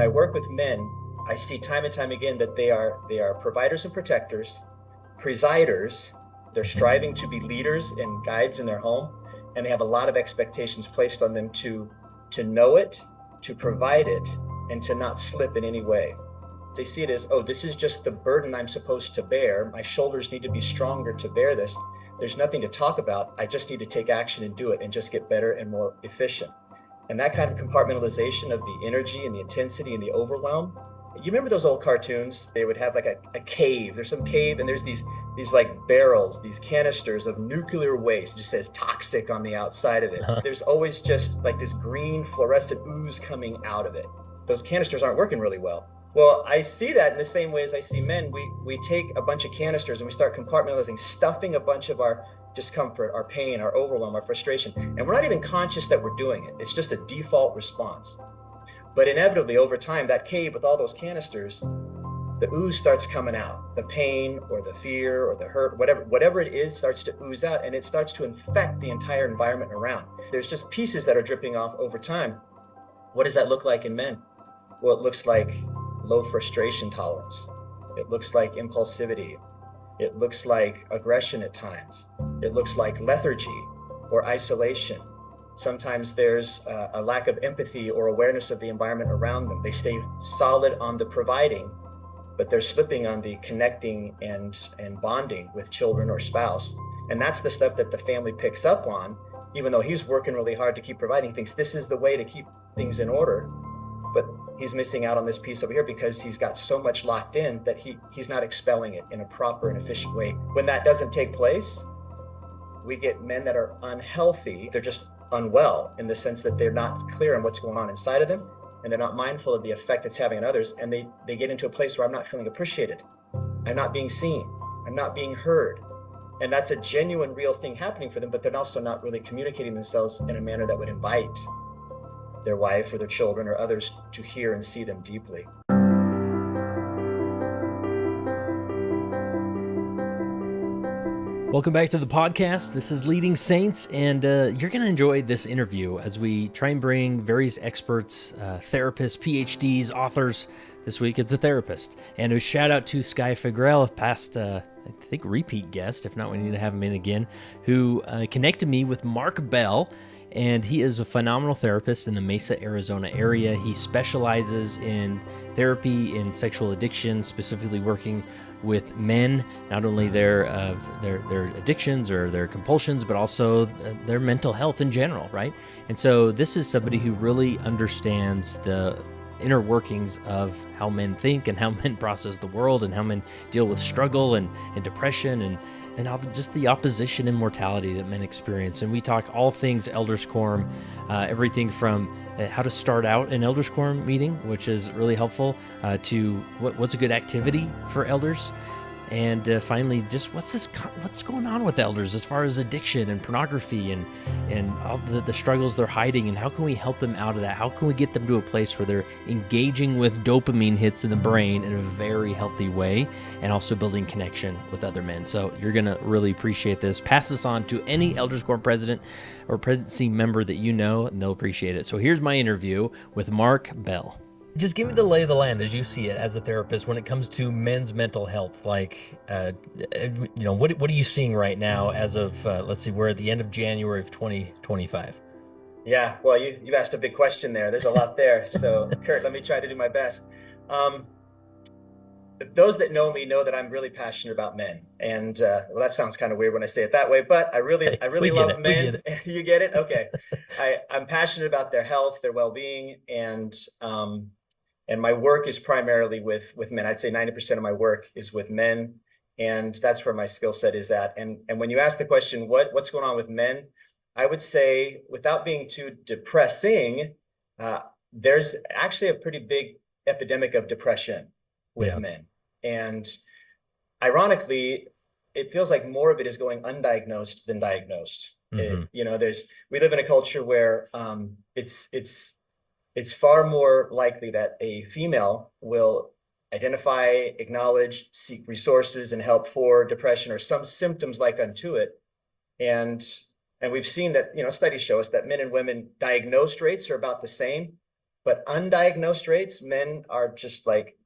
when I work with men, I see time and time again that they are providers and protectors, presiders. They're striving to be leaders and guides in their home, and they have a lot of expectations placed on them to know it, to provide it, and to not slip in any way. They see it as, oh, this is just the burden I'm supposed to bear. My shoulders need to be stronger to bear this. There's nothing to talk about. I just need to take action and do it and just get better and more efficient. And that kind of compartmentalization of the energy and the intensity and the overwhelm. You remember those old cartoons? They would have like a cave. There's some cave, and there's these like barrels, these canisters of nuclear waste. It just says toxic on the outside of it. There's always just like this green fluorescent ooze coming out of it. Those canisters aren't working really well. Well, I see that in the same way as I see men. We take a bunch of canisters and we start compartmentalizing, stuffing a bunch of our discomfort, our pain, our overwhelm, our frustration, and we're not even conscious that we're doing it. It's just a default response. But inevitably, over time, that cave with all those canisters, the ooze starts coming out. The pain or the fear or the hurt, whatever it is, starts to ooze out, and it starts to infect the entire environment around. There's just pieces that are dripping off over time. What does that look like in men? Well, it looks like low frustration tolerance. It looks like impulsivity. It looks like aggression at times. It looks like lethargy or isolation. Sometimes there's a lack of empathy or awareness of the environment around them. They stay solid on the providing, but they're slipping on the connecting and bonding with children or spouse. And that's the stuff that the family picks up on, even though he's working really hard to keep providing things. This is the way to keep things in order. But he's missing out on this piece over here because he's got so much locked in that he's not expelling it in a proper and efficient way. When that doesn't take place, we get men that are unhealthy. They're just unwell in the sense that they're not clear on what's going on inside of them, and they're not mindful of the effect it's having on others. And they get into a place where I'm not feeling appreciated. I'm not being seen. I'm not being heard. And that's a genuine, real thing happening for them, but they're also not really communicating themselves in a manner that would invite their wife or their children or others to hear and see them deeply. Welcome back to the podcast. This is Leading Saints, and you're going to enjoy this interview as we try and bring various experts, therapists, PhDs, authors. This week it's a therapist. And a shout out to Sky Figuerel, a past, I think, repeat guest, if not, we need to have him in again, who connected me with Mark Bell. And he is a phenomenal therapist in the Mesa, Arizona area. He specializes in therapy in sexual addiction, specifically working with men, not only their addictions or their compulsions, but also their mental health in general, right? And so this is somebody who really understands the inner workings of how men think and how men process the world and how men deal with struggle and depression and how just the opposition and mortality that men experience. And we talk all things Elders Quorum, everything from how to start out an Elders Quorum meeting, which is really helpful, to what's a good activity for elders. And finally, just what's going on with elders as far as addiction and pornography and all the struggles they're hiding, and how can we help them out of that? How can we get them to a place where they're engaging with dopamine hits in the brain in a very healthy way, and also building connection with other men? So you're going to really appreciate this. Pass this on to any Elders Quorum president or presidency member that you know, and they'll appreciate it. So here's my interview with Mark Bell. Just give me the lay of the land as you see it as a therapist when it comes to men's mental health. Like, what are you seeing right now as of, let's see, we're at the end of January of 2025. Yeah, well, you've asked a big question there. There's a lot there. So, Kurt, let me try to do my best. Those that know me know that I'm really passionate about men. And well, that sounds kind of weird when I say it that way, but I really love men. You get it? Okay. I'm passionate about their health, their well-being, and my work is primarily with men. I'd say 90% of my work is with men, and that's where my skill set is at. And when you ask the question, what's going on with men, I would say, without being too depressing, there's actually a pretty big epidemic of depression with men. And ironically, it feels like more of it is going undiagnosed than diagnosed. Mm-hmm. We live in a culture where it's far more likely that a female will identify, acknowledge, seek resources and help for depression or some symptoms like unto it. And we've seen that, studies show us that men and women diagnosed rates are about the same, But undiagnosed rates, men are just like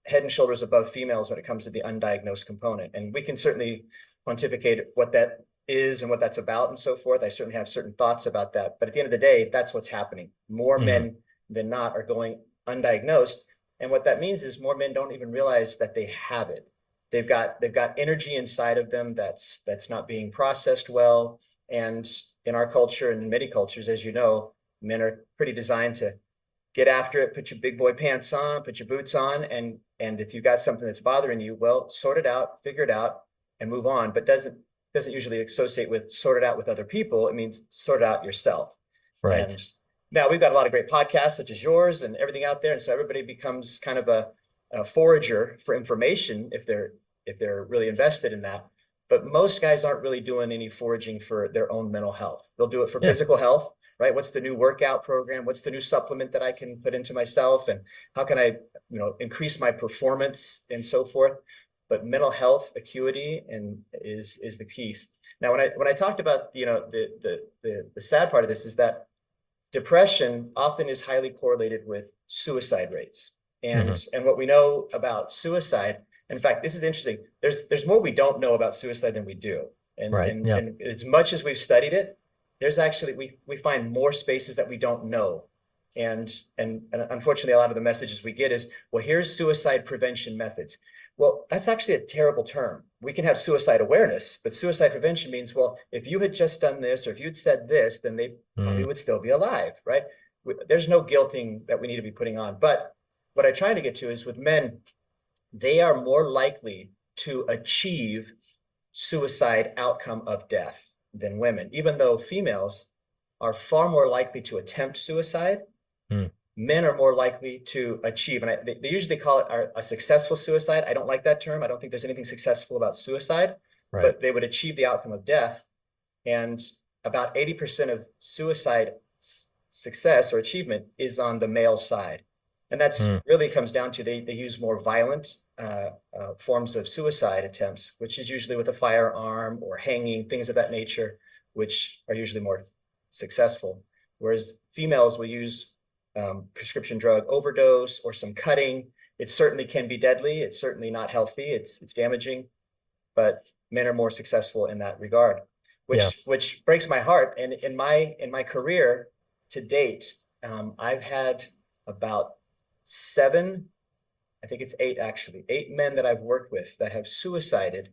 head and shoulders above females when it comes to the undiagnosed component. And we can certainly pontificate what that is and what that's about and so forth. I certainly have certain thoughts about that. But at the end of the day, that's what's happening. More Hmm. men than not are going undiagnosed. And what that means is more men don't even realize that they have it. They've got energy inside of them that's not being processed well. And in our culture and in many cultures, as you know, men are pretty designed to get after it, put your big boy pants on, put your boots on, and if you've got something that's bothering you, well, sort it out, figure it out, and move on. But doesn't usually associate with sort it out with other people. It means sort it out yourself. Right. And now we've got a lot of great podcasts such as yours and everything out there, and so everybody becomes kind of a forager for information if they're really invested in that. But most guys aren't really doing any foraging for their own mental health. They'll do it for Yeah. physical health, right? What's the new workout program? What's the new supplement that I can put into myself? And how can I, increase my performance and so forth? But mental health acuity and is the piece. Now, when I talked about, the sad part of this is that depression often is highly correlated with suicide rates. Hmm. And what we know about suicide, in fact, this is interesting. There's more we don't know about suicide than we do. And Right. and Yeah. and as much as we've studied it, there's actually we find more spaces that we don't know. And unfortunately, a lot of the messages we get is, well, here's suicide prevention methods. Well, that's actually a terrible term. We can have suicide awareness, but suicide prevention means, well, if you had just done this or if you'd said this, then they probably Mm. would still be alive, right? There's no guilting that we need to be putting on. But what I'm trying to get to is with men, they are more likely to achieve suicide outcome of death than women, even though females are far more likely to attempt suicide. Mm. Men are more likely to achieve, and they usually call it a successful suicide. I don't like that term. I don't think there's anything successful about suicide, Right. but they would achieve the outcome of death. And about 80% of suicide success or achievement is on the male side. And that's Mm. really comes down to they use more violent forms of suicide attempts, which is usually with a firearm or hanging, things of that nature, which are usually more successful. Whereas females will use prescription drug overdose or some cutting. It certainly can be deadly. It's certainly not healthy. It's damaging, but men are more successful in that regard, Yeah. which breaks my heart. And in my career to date, I've had about seven, I think it's eight actually, eight men that I've worked with that have suicided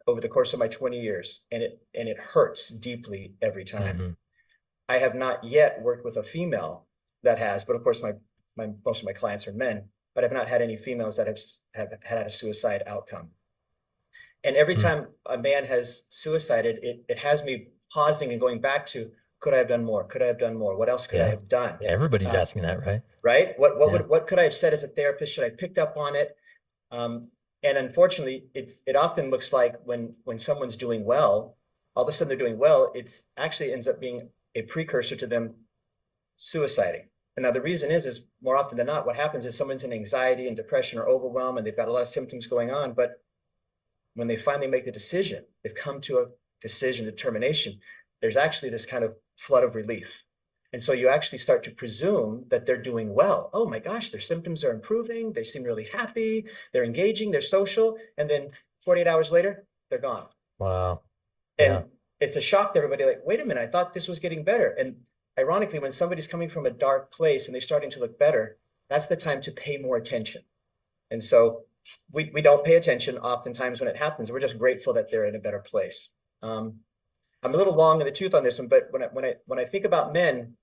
over the course of my 20 years, and it hurts deeply every time. Hmm. I have not yet worked with a female that has, but of course my most of my clients are men, but I've not had any females that have had a suicide outcome. And every Mm. time a man has suicided, it has me pausing and going back to, could I have done more? Could I have done more? What else could I Yeah. have done? Yeah. Everybody's Uh, asking that, right? right? Yeah. What could I have said as a therapist? Should I have picked up on it? Um, and unfortunately, it often looks like when someone's doing well, all of a sudden they're doing well, it's actually ends up being a precursor to them suiciding. And now the reason is more often than not, what happens is someone's in anxiety and depression or overwhelm, and they've got a lot of symptoms going on, but when they finally make the decision, they've come to a decision, determination, there's actually this kind of flood of relief. And so you actually start to presume that they're doing well. Oh my gosh, their symptoms are improving. They seem really happy. They're engaging. They're social. And then 48 hours later, they're gone. Wow. Yeah. And it's a shock to everybody. Like, wait a minute, I thought this was getting better. And ironically, when somebody's coming from a dark place and they're starting to look better, that's the time to pay more attention. And so we don't pay attention oftentimes when it happens. We're just grateful that they're in a better place. I'm a little long in the tooth on this one, but when I think about men,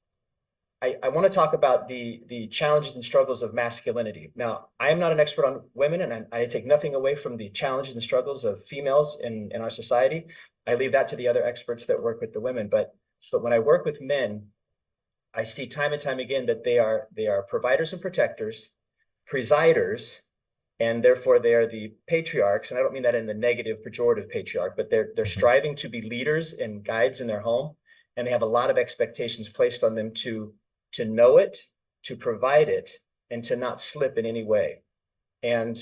I want to talk about the challenges and struggles of masculinity. Now, I am not an expert on women, and I take nothing away from the challenges and struggles of females in our society. I leave that to the other experts that work with the women. But when I work with men, I see time and time again that they are providers and protectors, presiders, and therefore they are the patriarchs. And I don't mean that in the negative pejorative patriarch, but they're Hmm. striving to be leaders and guides in their home, and they have a lot of expectations placed on them to know it, to provide it, and to not slip in any way. And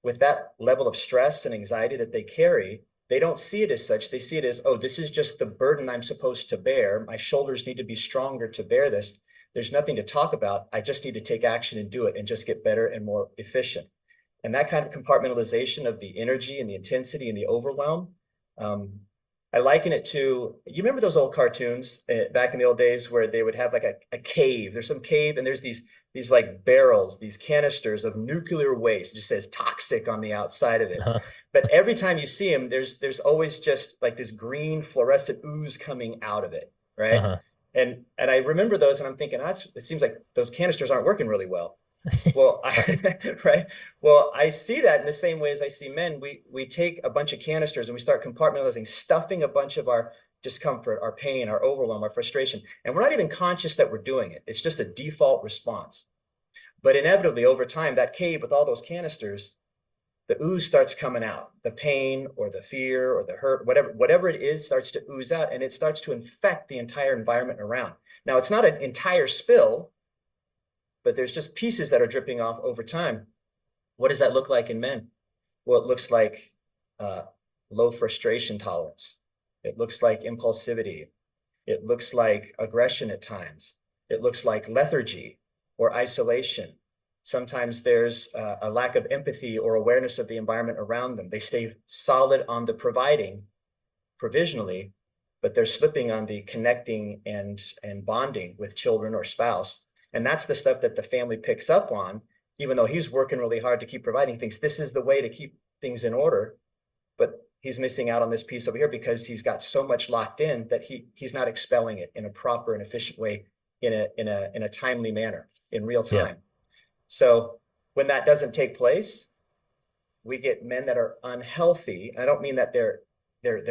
with that level of stress and anxiety that they carry, they don't see it as such. They see it as, oh, this is just the burden I'm supposed to bear. My shoulders need to be stronger to bear this. There's nothing to talk about. I just need to take action and do it and just get better and more efficient. And that kind of compartmentalization of the energy and the intensity and the overwhelm, um, I liken it to, you remember those old cartoons back in the old days where they would have like a cave, there's some cave and there's these like barrels, these canisters of nuclear waste. It just says toxic on the outside of it. Uh-huh. But every time you see them, there's always just like this green fluorescent ooze coming out of it, right? Uh-huh. And I remember those, and I'm thinking, it seems like those canisters aren't working really well. Well, Right. right. Well, I see that in the same way as I see men. We take a bunch of canisters and we start compartmentalizing, stuffing a bunch of our discomfort, our pain, our overwhelm, our frustration, and we're not even conscious that we're doing it. It's just a default response. But inevitably, over time, that cave with all those canisters, the ooze starts coming out. The pain or the fear or the hurt, whatever it is, starts to ooze out, and it starts to infect the entire environment around. Now, it's not an entire spill, but there's just pieces that are dripping off over time. What does that look like in men? Well, it looks like uh, low frustration tolerance. It looks like impulsivity. It looks like aggression at times. It looks like lethargy or isolation. Sometimes there's a lack of empathy or awareness of the environment around them. They stay solid on the providing provisionally, but they're slipping on the connecting and bonding with children or spouse. And that's the stuff that the family picks up on, even though he's working really hard to keep providing. He thinks this is the way to keep things in order, but he's missing out on this piece over here because he's got so much locked in that he's not expelling it in a proper and efficient way, in a timely manner, in real Yeah. time. So when that doesn't take place, we get men that are unhealthy. I don't mean that they're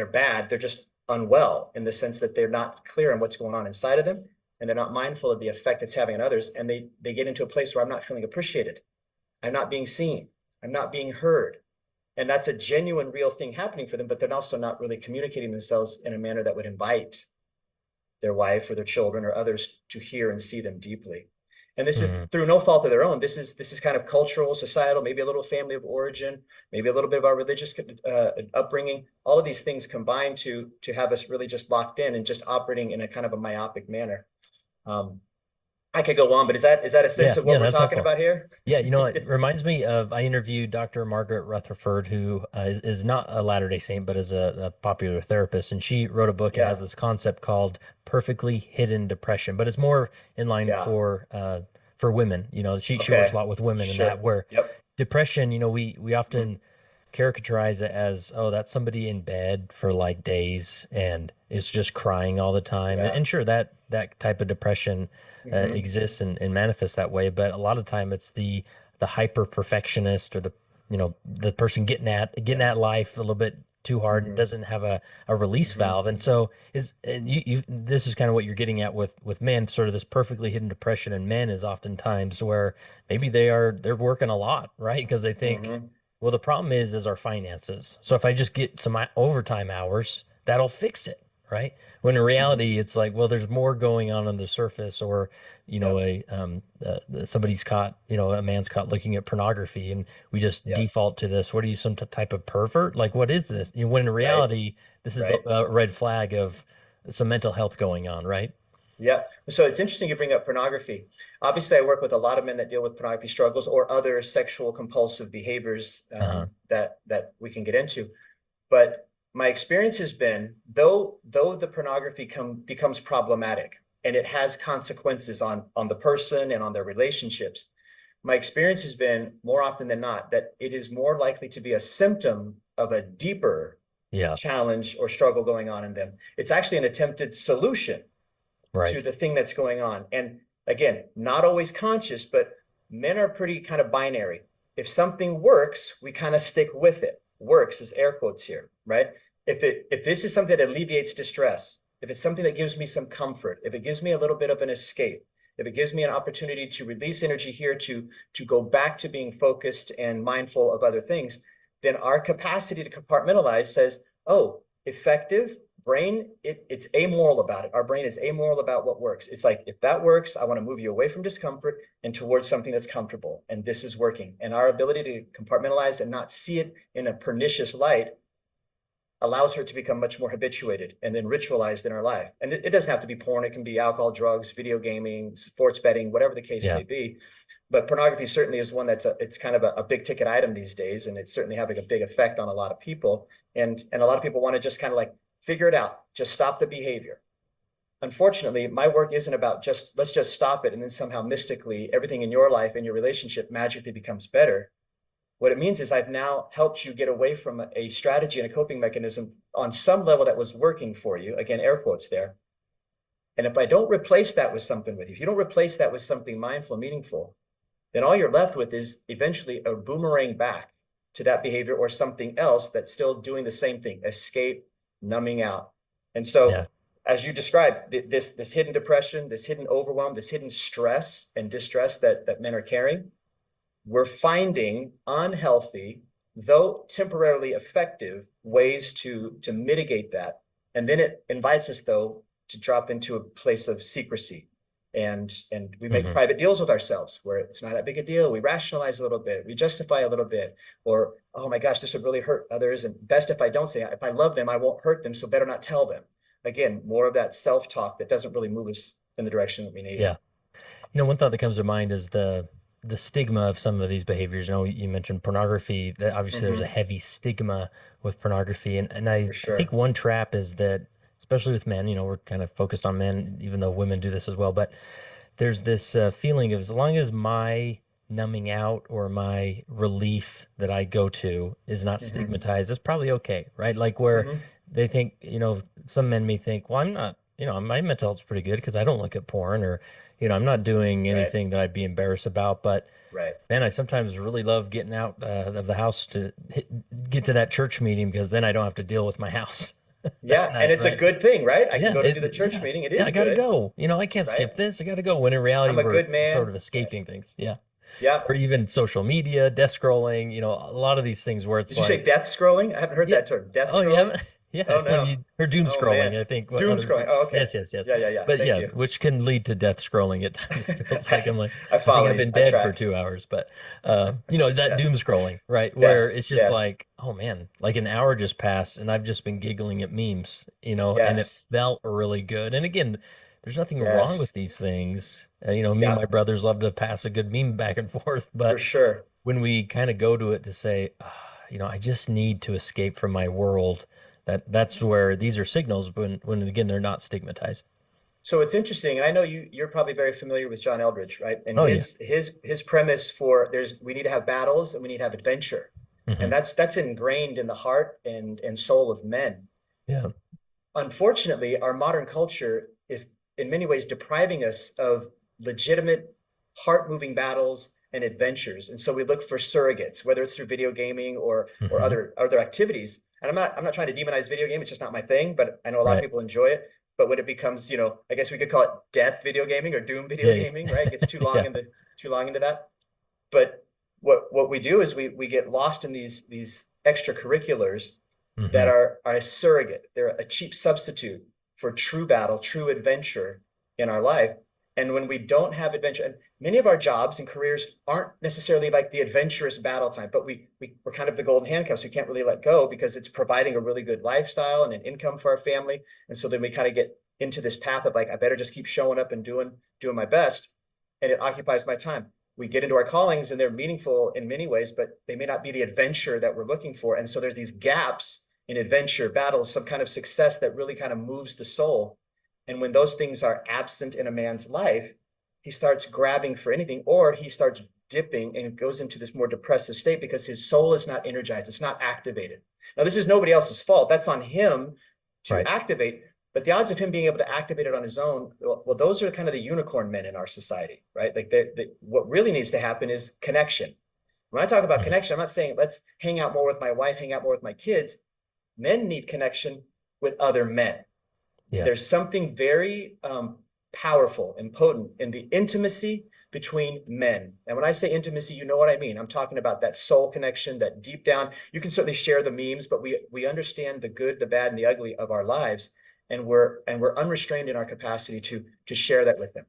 bad. They're just unwell in the sense that they're not clear on what's going on inside of them, and they're not mindful of the effect it's having on others. And they get into a place where I'm not feeling appreciated. I'm not being seen. I'm not being heard. And that's a genuine, real thing happening for them, but they're also not really communicating themselves in a manner that would invite their wife or their children or others to hear and see them deeply. And this is Hmm. through no fault of their own. This is kind of cultural, societal, maybe a little family of origin, maybe a little bit of our religious upbringing. All of these things combine to have us really just locked in and just operating in a kind of a myopic manner. Um, I could go on, but is that a sense Yeah, of yeah, what we're that's talking helpful. about here? Yeah, it reminds me of I interviewed Dr. Margaret Rutherford, who is not a Latter-day Saint, but is a popular therapist, and she wrote a book. It has Yeah, this concept called perfectly hidden depression, but it's more in line yeah. for women. She works a Okay, lot with women and that sure. where Yep. depression, we Mm-hmm. often characterize it as, oh, that's somebody in bed for like days and is just crying all the time. And, Yeah. and sure, that type of depression Mm-hmm. exists and manifests that way, but a lot of time it's the hyper perfectionist or the person getting Yeah. at life a little bit too hard and Mm-hmm. doesn't have a release Mm-hmm. valve. And so and you this is kind of what you're getting at with men, sort of this perfectly hidden depression in men is oftentimes where maybe they're working a lot, right? Because they think, Mm-hmm. well, the problem is our finances. So if I just get some overtime hours, that'll fix it, right? When in Mm-hmm. reality, it's like, well, there's more going on the surface, or Yep. somebody's caught, a man's caught looking at pornography, and we just Yep. default to this. What are you, some type of pervert? Like, what is this? When in Right. reality, this is a, Right. a red flag of some mental health going on, right? Yeah. So it's interesting you bring up pornography. Obviously, I work with a lot of men that deal with pornography struggles or other sexual compulsive behaviors Uh-huh. that we can get into. But my experience has been, though the pornography becomes problematic and it has consequences on the person and on their relationships, my experience has been more often than not that it is more likely to be a symptom of a deeper Yeah, challenge or struggle going on in them. It's actually an attempted solution to right. the thing that's going on. And again, not always conscious, but men are pretty kind of binary. If something works, we kind of stick with it. Works is air quotes here, right? If this is something that alleviates distress, if it's something that gives me some comfort, if it gives me a little bit of an escape, if it gives me an opportunity to release energy here to go back to being focused and mindful of other things, then our capacity to compartmentalize says, oh, effective brain, it's amoral about it. Our brain is amoral about what works. It's like, if that works, I want to move you away from discomfort and towards something that's comfortable. And this is working. And our ability to compartmentalize and not see it in a pernicious light allows her to become much more habituated and then ritualized in our life. And it doesn't have to be porn. It can be alcohol, drugs, video gaming, sports betting, whatever the case Yeah. may be. But pornography certainly is one it's kind of a big ticket item these days, and it's certainly having a big effect on a lot of people. And a lot of people want to just kind of like figure it out, just stop the behavior. Unfortunately, my work isn't about let's just stop it and then somehow mystically everything in your life and your relationship magically becomes better. What it means is I've now helped you get away from a strategy and a coping mechanism on some level that was working for you. Again, air quotes there. And if I don't replace that with something with you, if you don't replace that with something mindful, meaningful, then all you're left with is eventually a boomerang back to that behavior or something else that's still doing the same thing, escape, numbing out. And so, Yeah. as you described, this hidden depression, this hidden overwhelm, this hidden stress and distress that men are carrying, we're finding unhealthy, though temporarily effective, ways to mitigate that. And then it invites us, though, to drop into a place of secrecy. And we make Hmm. private deals with ourselves where it's not that big a deal. We rationalize a little bit, we justify a little bit, or, oh my gosh, this would really hurt others. And best if I don't say it. If I love them, I won't hurt them, so better not tell them. Again, more of that self-talk that doesn't really move us in the direction that we need. Yeah. One thought that comes to mind is the stigma of some of these behaviors. You mentioned pornography, that obviously there's a Mm-hmm. heavy stigma with pornography. And For I think sure. one trap is that, especially with men, we're kind of focused on men, even though women do this as well. But there's this feeling of, as long as my numbing out or my relief that I go to is not Mm-hmm. stigmatized, it's probably okay, right? Like where Mm-hmm. they think, some men may think, well, I'm not, my mental health's pretty good because I don't look at porn, or, I'm not doing Right. anything that I'd be embarrassed about. But Right. man, I sometimes really love getting out of the house to get to that church meeting, because then I don't have to deal with my house that Yeah, and night, it's a right? good thing, right? I can Yeah, go to do the church meeting. It I is gotta good, go. I can't right? skip this. I gotta go. When in reality, I'm a we're good sort man. of Yes. escaping things. Yeah. Or Yep. even social media, death scrolling, a lot of these things where it's Did you say like, death scrolling? I haven't heard yeah. that term. Death Oh, yeah. scrolling? Yeah. Oh no. Or doom Oh man. scrolling, I think what Doom other, scrolling. Oh, okay. yes, yes, yes. Yeah, yeah, yeah. But Thank yeah, you. which can lead to death scrolling at times. It feels like I'm like, I I think follow I've you. been I dead for track. 2 hours. But, that doom Yes. scrolling, right? Where Yes. it's just Yes. like, oh man, like an hour just passed and I've just been giggling at memes, and it Yes. felt really good. And again, there's nothing wrong Yes. with these things. Me and my Yep. brothers love to pass a good meme back and forth, For but sure. when we kind of go to it to say, I just need to escape from my world, that's where these are signals, when again, they're not stigmatized. So it's interesting, and I know you're probably very familiar with John Eldridge, right? And Oh yeah. his premise for we need to have battles and we need to have adventure. And Hmm. that's ingrained in the heart and soul of men. Yeah. Unfortunately, our modern culture is in many ways depriving us of legitimate heart-moving battles and adventures. And so we look for surrogates, whether it's through video gaming or Hmm. other activities. And I'm not trying to demonize video game, it's just not my thing, but I know a lot of Right. people enjoy it. But when it becomes, I guess we could call it death video gaming or doom video Yeah. gaming, right? It gets Yeah. too long into that. But what we do is we get lost in these extracurriculars that Hmm. are a surrogate. They're a cheap substitute for true battle, true adventure in our life. And when we don't have adventure, and many of our jobs and careers aren't necessarily like the adventurous battle time, but we're kind of the golden handcuffs. We can't really let go because it's providing a really good lifestyle and an income for our family. And so then we kind of get into this path of like, I better just keep showing up and doing my best. And it occupies my time. We get into our callings and they're meaningful in many ways, but they may not be the adventure that we're looking for. And so there's these gaps in adventure, battles, some kind of success that really kind of moves the soul. And when those things are absent in a man's life, he starts grabbing for anything, or he starts dipping and goes into this more depressive state because his soul is not energized, it's not activated. Now, this is nobody else's fault. That's on him to Right. activate. But the odds of him being able to activate it on his own, well, those are kind of the unicorn men in our society, right? Like what really needs to happen is connection. When I talk about Hmm. connection, I'm not saying let's hang out more with my wife, hang out more with my kids. Men need connection with other men. Yeah. There's something very powerful and potent in the intimacy between men. And when I say intimacy, you know what I mean. I'm talking about that soul connection, that deep down. You can certainly share the memes, but we understand the good, the bad, and the ugly of our lives, and we're unrestrained in our capacity to share that with them.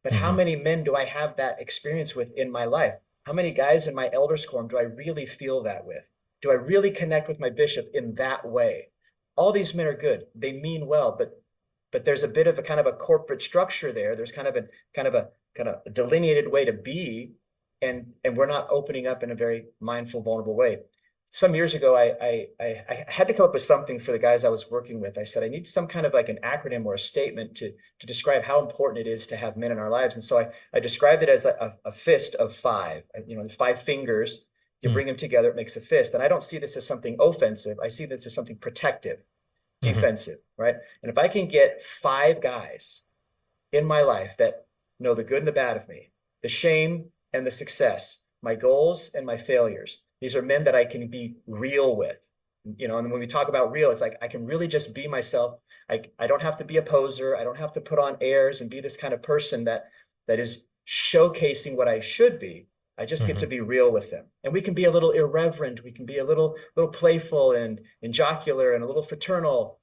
But how Hmm. many men do I have that experience with in my life? How many guys in my elders quorum do I really feel that with? Do I really connect with my bishop in that way? all these men are good. They mean well, but there's a bit of a kind of a corporate structure there. There's kind of a delineated way to be, and we're not opening up in a very mindful, vulnerable way. Some years ago, I had to come up with something for the guys I was working with. I said, I need some kind of like an acronym or a statement to describe how important it is to have men in our lives. And so I described it as a fist of five, five fingers. You bring them together, it makes a fist. And I don't see this as something offensive. I see this as something protective, defensive, right? And if I can get five guys in my life that know the good and the bad of me, the shame and the success, my goals and my failures. These are men that I can be real with, and when we talk about real, it's like I can really just be myself. I don't have to be a poser. I don't have to put on airs and be this kind of person that is showcasing what I should be. I just get to be real with them. And we can be a little irreverent. We can be a little playful and jocular and a little fraternal.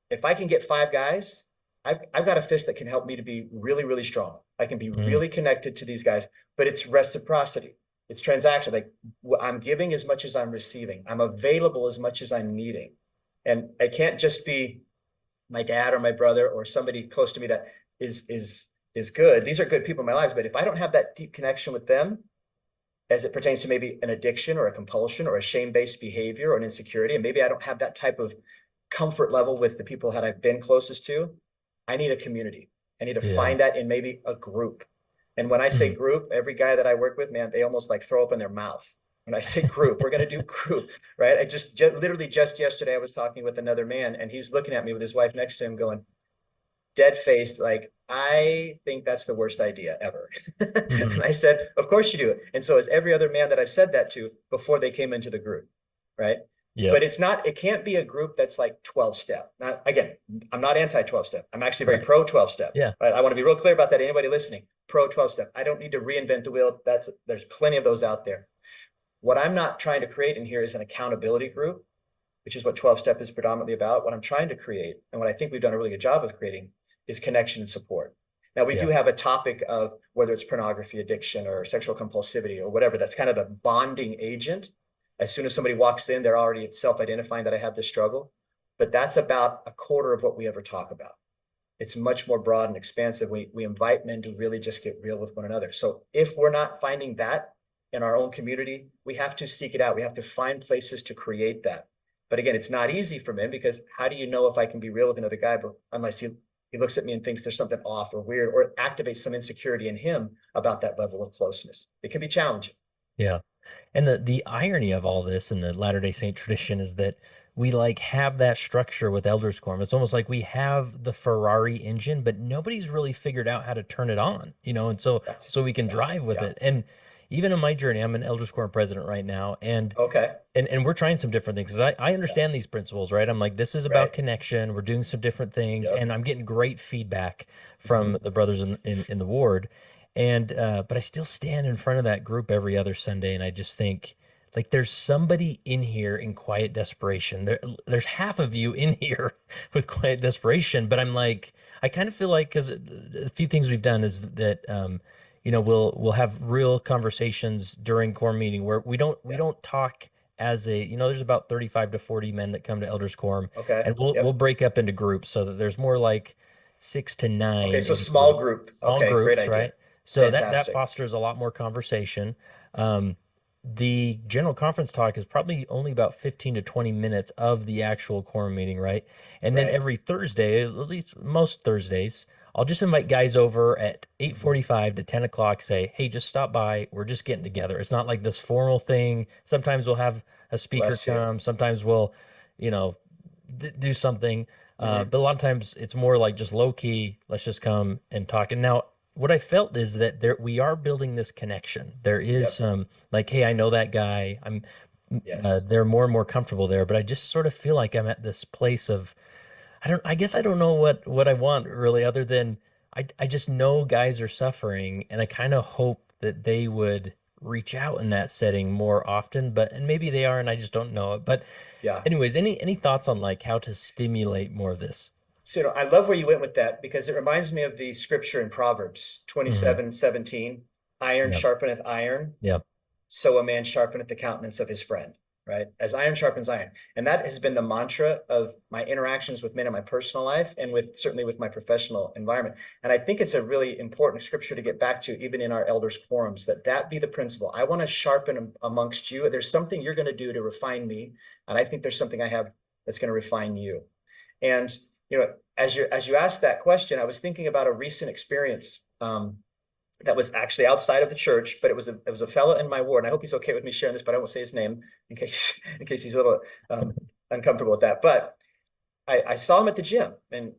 If I can get five guys, I've got a fist that can help me to be really, really strong. I can be really connected to these guys, but it's reciprocity. It's transaction. Like I'm giving as much as I'm receiving. I'm available as much as I'm needing. And I can't just be my dad or my brother or somebody close to me that is good. These are good people in my lives, but if I don't have that deep connection with them as it pertains to maybe an addiction or a compulsion or a shame-based behavior or an insecurity, and maybe I don't have that type of comfort level with the people that I've been closest to, I need a community. I need to find that in maybe a group. And when I say group, every guy that I work with, man, they almost like throw up in their mouth. When I say group, we're going to do group, right? I literally just yesterday, I was talking with another man and he's looking at me with his wife next to him going, dead faced, like, I think that's the worst idea ever. And I said, of course you do. And so is every other man that I've said that to before they came into the group, right? But it can't be a group that's like 12 step. Now, again, I'm not anti 12 step. I'm actually very pro 12 step. Yeah. Right? I want to be real clear about that. Anybody listening, pro 12 step. I don't need to reinvent the wheel. There's plenty of those out there. What I'm not trying to create in here is an accountability group, which is what 12 step is predominantly about. What I'm trying to create, and what I think we've done a really good job of creating, is connection and support. Now, we do have a topic of whether it's pornography addiction or sexual compulsivity or whatever, that's kind of a bonding agent. As soon as somebody walks in, they're already self-identifying that I have this struggle. But that's about a quarter of what we ever talk about. It's much more broad and expansive. We invite men to really just get real with one another. So if we're not finding that in our own community, we have to seek it out. We have to find places to create that. But again, it's not easy for men, because how do you know if I can be real with another guy, but unless he looks at me and thinks there's something off or weird, or it activates some insecurity in him about that level of closeness. It can be challenging. Yeah. And the irony of all this in the Latter-day Saint tradition is that we like have that structure with Elders Quorum. It's almost like we have the Ferrari engine, but nobody's really figured out how to turn it on, and so we can drive with it. And even in my journey, I'm an Elders Quorum president right now, and Okay. and we're trying some different things, because I understand these principles, right? I'm like, this is about connection. We're doing some different things, and I'm getting great feedback from the brothers in the ward. And but I still stand in front of that group every other Sunday, and I just think, like, there's somebody in here in quiet desperation. There's half of you in here with quiet desperation, but I'm like, I kind of feel like, because a few things we've done is that we'll have real conversations during quorum meeting where we don't talk as there's about 35 to 40 men that come to Elders Quorum, Okay. and we'll break up into groups so that there's more like 6 to 9 Okay. So in small group. small Okay. Great groups, idea. right? So that Fantastic. fosters a lot more conversation. The general conference talk is probably only about 15 to 20 minutes of the actual quorum meeting, right? And then every Thursday, at least most Thursdays, I'll just invite guys over at 8:45 to 10 o'clock, say, hey, just stop by. We're just getting together. It's not like this formal thing. Sometimes we'll have a speaker Bless you. come. Sometimes we'll, do something. But a lot of times it's more like just low key. Let's just come and talk. And now what I felt is that we are building this connection. There is some like, hey, I know that guy. They're more and more comfortable there, but I just sort of feel like I'm at this place of, I guess I don't know what I want really, other than I just know guys are suffering, and I kind of hope that they would reach out in that setting more often, and maybe they are, and I just don't know it. But Yeah. anyways, any thoughts on like how to stimulate more of this? So, I love where you went with that, because it reminds me of the scripture in Proverbs 27:17, iron Yep. sharpeneth iron, Yep. so a man sharpeneth the countenance of his friend. right? As iron sharpens iron. And that has been the mantra of my interactions with men in my personal life and with certainly with my professional environment. And I think it's a really important scripture to get back to, even in our elders' quorums, that be the principle. I want to sharpen amongst you. There's something you're going to do to refine me. And I think there's something I have that's going to refine you. And, as you asked that question, I was thinking about a recent experience that was actually outside of the church, but it was a fellow in my ward. And I hope he's okay with me sharing this, but I won't say his name in case he's a little uncomfortable with that. But I saw him at the gym, and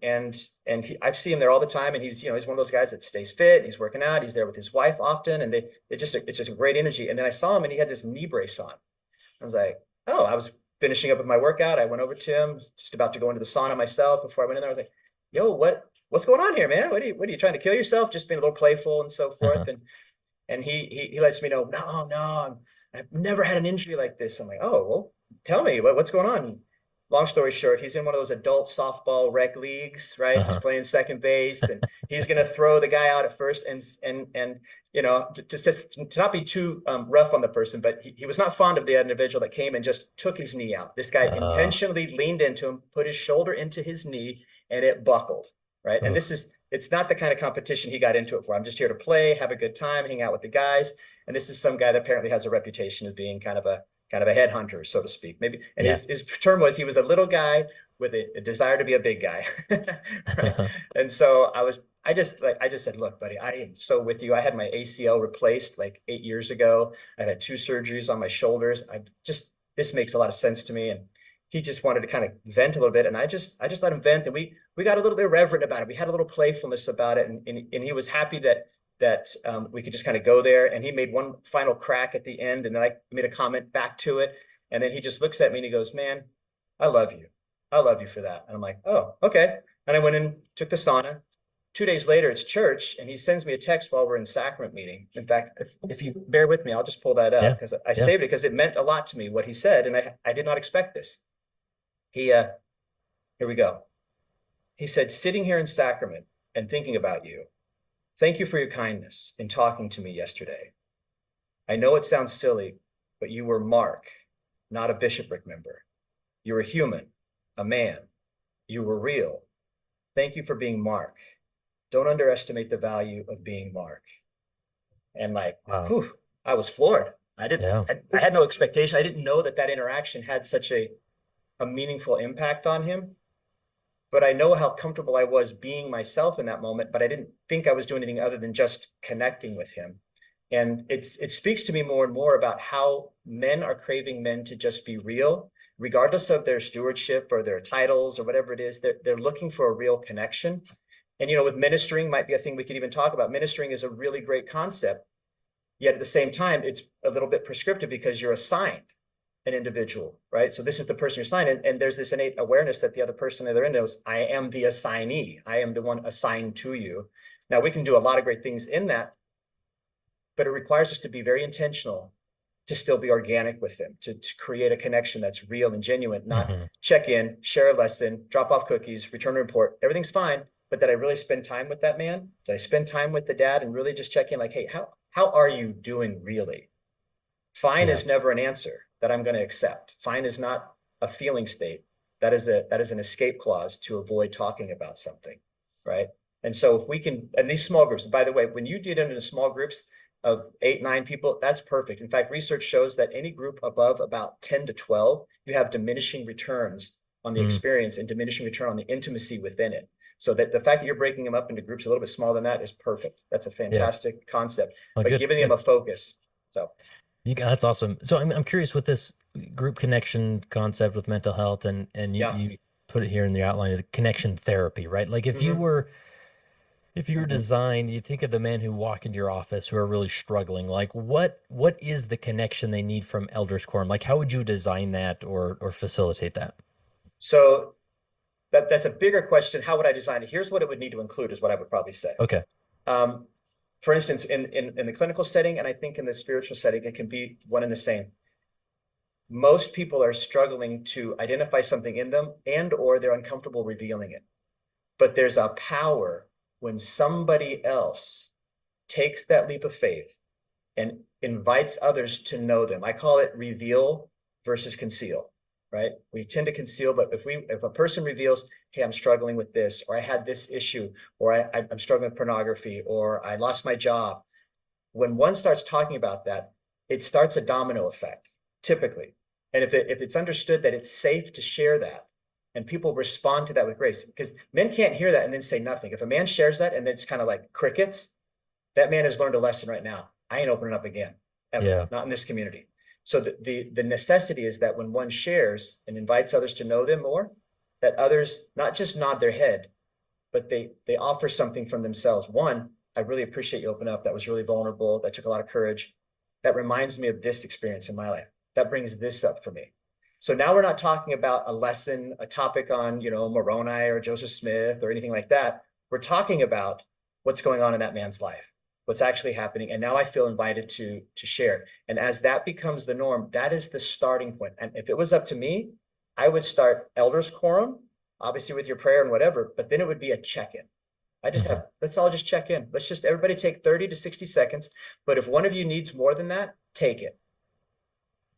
I see him there all the time, and he's one of those guys that stays fit, and he's working out, he's there with his wife often, and it's just a great energy. And then I saw him, and he had this knee brace on. I was like, oh, I was finishing up with my workout. I went over to him, just about to go into the sauna myself. Before I went in there, I was like, yo, what's going on here, man? What are you trying to kill yourself? Just being a little playful and so forth. And he lets me know, no, I've never had an injury like this. I'm like, oh, well, tell me what's going on. Long story short, he's in one of those adult softball rec leagues, right? He's playing second base, and he's going to throw the guy out at first, and to not be too rough on the person, but he was not fond of the individual that came and just took his knee out. This guy intentionally leaned into him, put his shoulder into his knee, and it buckled, right? And it's not the kind of competition he got into it for. I'm just here to play, have a good time, hang out with the guys. And this is some guy that apparently has a reputation of being kind of a headhunter, so to speak. Maybe. And his term was, he was a little guy with a desire to be a big guy. Right. And so I just said, look, buddy, I am so with you. I had my ACL replaced like 8 years ago. I've had 2 surgeries on my shoulders. This makes a lot of sense to me. And he just wanted to kind of vent a little bit. And I just let him vent. And we got a little irreverent about it. We had a little playfulness about it. And he was happy that we could just kind of go there. And he made one final crack at the end, and then I made a comment back to it. And then he just looks at me and he goes, man, I love you. I love you for that. And I'm like, oh, okay. And I went in, took the sauna. 2 days later, it's church, and he sends me a text while we're in sacrament meeting. In fact, if you bear with me, I'll just pull that up because I saved it because it meant a lot to me, what he said. And I did not expect this. Here we go. He said, sitting here in sacrament and thinking about you, thank you for your kindness in talking to me yesterday. I know it sounds silly, but you were Mark, not a bishopric member. You were human, a man. You were real. Thank you for being Mark. Don't underestimate the value of being Mark. And whew, I was floored. I had no expectation. I didn't know that interaction had such a meaningful impact on him. But I know how comfortable I was being myself in that moment, but I didn't think I was doing anything other than just connecting with him. And it speaks to me more and more about how men are craving men to just be real, regardless of their stewardship or their titles or whatever it is. They're looking for a real connection. And, with ministering might be a thing we could even talk about. Ministering is a really great concept. Yet at the same time, it's a little bit prescriptive because you're assigned an individual, right? So this is the person you're assigned, and there's this innate awareness that the other person that they're in knows, I am the assignee. I am the one assigned to you. Now, we can do a lot of great things in that, but it requires us to be very intentional to still be organic with them, to create a connection that's real and genuine, not check in, share a lesson, drop off cookies, return a report. Everything's fine, but that I really spend time with that man? Did I spend time with the dad and really just check in like, hey, how are you doing really? Fine is never an answer that I'm going to accept. Fine is not a feeling state. That is an escape clause to avoid talking about something, right? And so if we can, and these small groups, by the way, when you get into small groups of 8, 9 people, that's perfect. In fact, research shows that any group above about 10 to 12, you have diminishing returns on the experience and diminishing return on the intimacy within it. So that the fact that you're breaking them up into groups a little bit smaller than that is perfect. That's a fantastic concept, but giving them a focus. So. That's awesome. So I'm curious with this group connection concept with mental health, and you put it here in the outline of the connection therapy, right? Like if you were designed, you think of the men who walk into your office who are really struggling, like what is the connection they need from Elders Quorum? Like how would you design that or facilitate that? So that's a bigger question. How would I design it? Here's what it would need to include is what I would probably say. Okay. For instance, in the clinical setting, and I think in the spiritual setting, it can be one and the same. Most people are struggling to identify something in them or they're uncomfortable revealing it. But there's a power when somebody else takes that leap of faith and invites others to know them. I call it reveal versus conceal, right? We tend to conceal, but if a person reveals, hey, I'm struggling with this, or I had this issue, or I'm struggling with pornography, or I lost my job. When one starts talking about that, it starts a domino effect, typically. And if it's understood that it's safe to share that, and people respond to that with grace, because men can't hear that and then say nothing. If a man shares that and then it's kind of like crickets, that man has learned a lesson right now. I ain't opening up again, ever, Yeah. not in this community. So the necessity is that when one shares and invites others to know them more, that others not just nod their head, but they offer something from themselves. One, I really appreciate you opening up. That was really vulnerable. That took a lot of courage. That reminds me of this experience in my life. That brings this up for me. So now we're not talking about a lesson, a topic on, Moroni or Joseph Smith or anything like that. We're talking about what's going on in that man's life, what's actually happening. And now I feel invited to share. And as that becomes the norm, that is the starting point. And if it was up to me, I would start elders quorum, obviously with your prayer and whatever, but then it would be a check-in. I just have, let's all just check in. Let's just everybody take 30 to 60 seconds. But if one of you needs more than that, take it.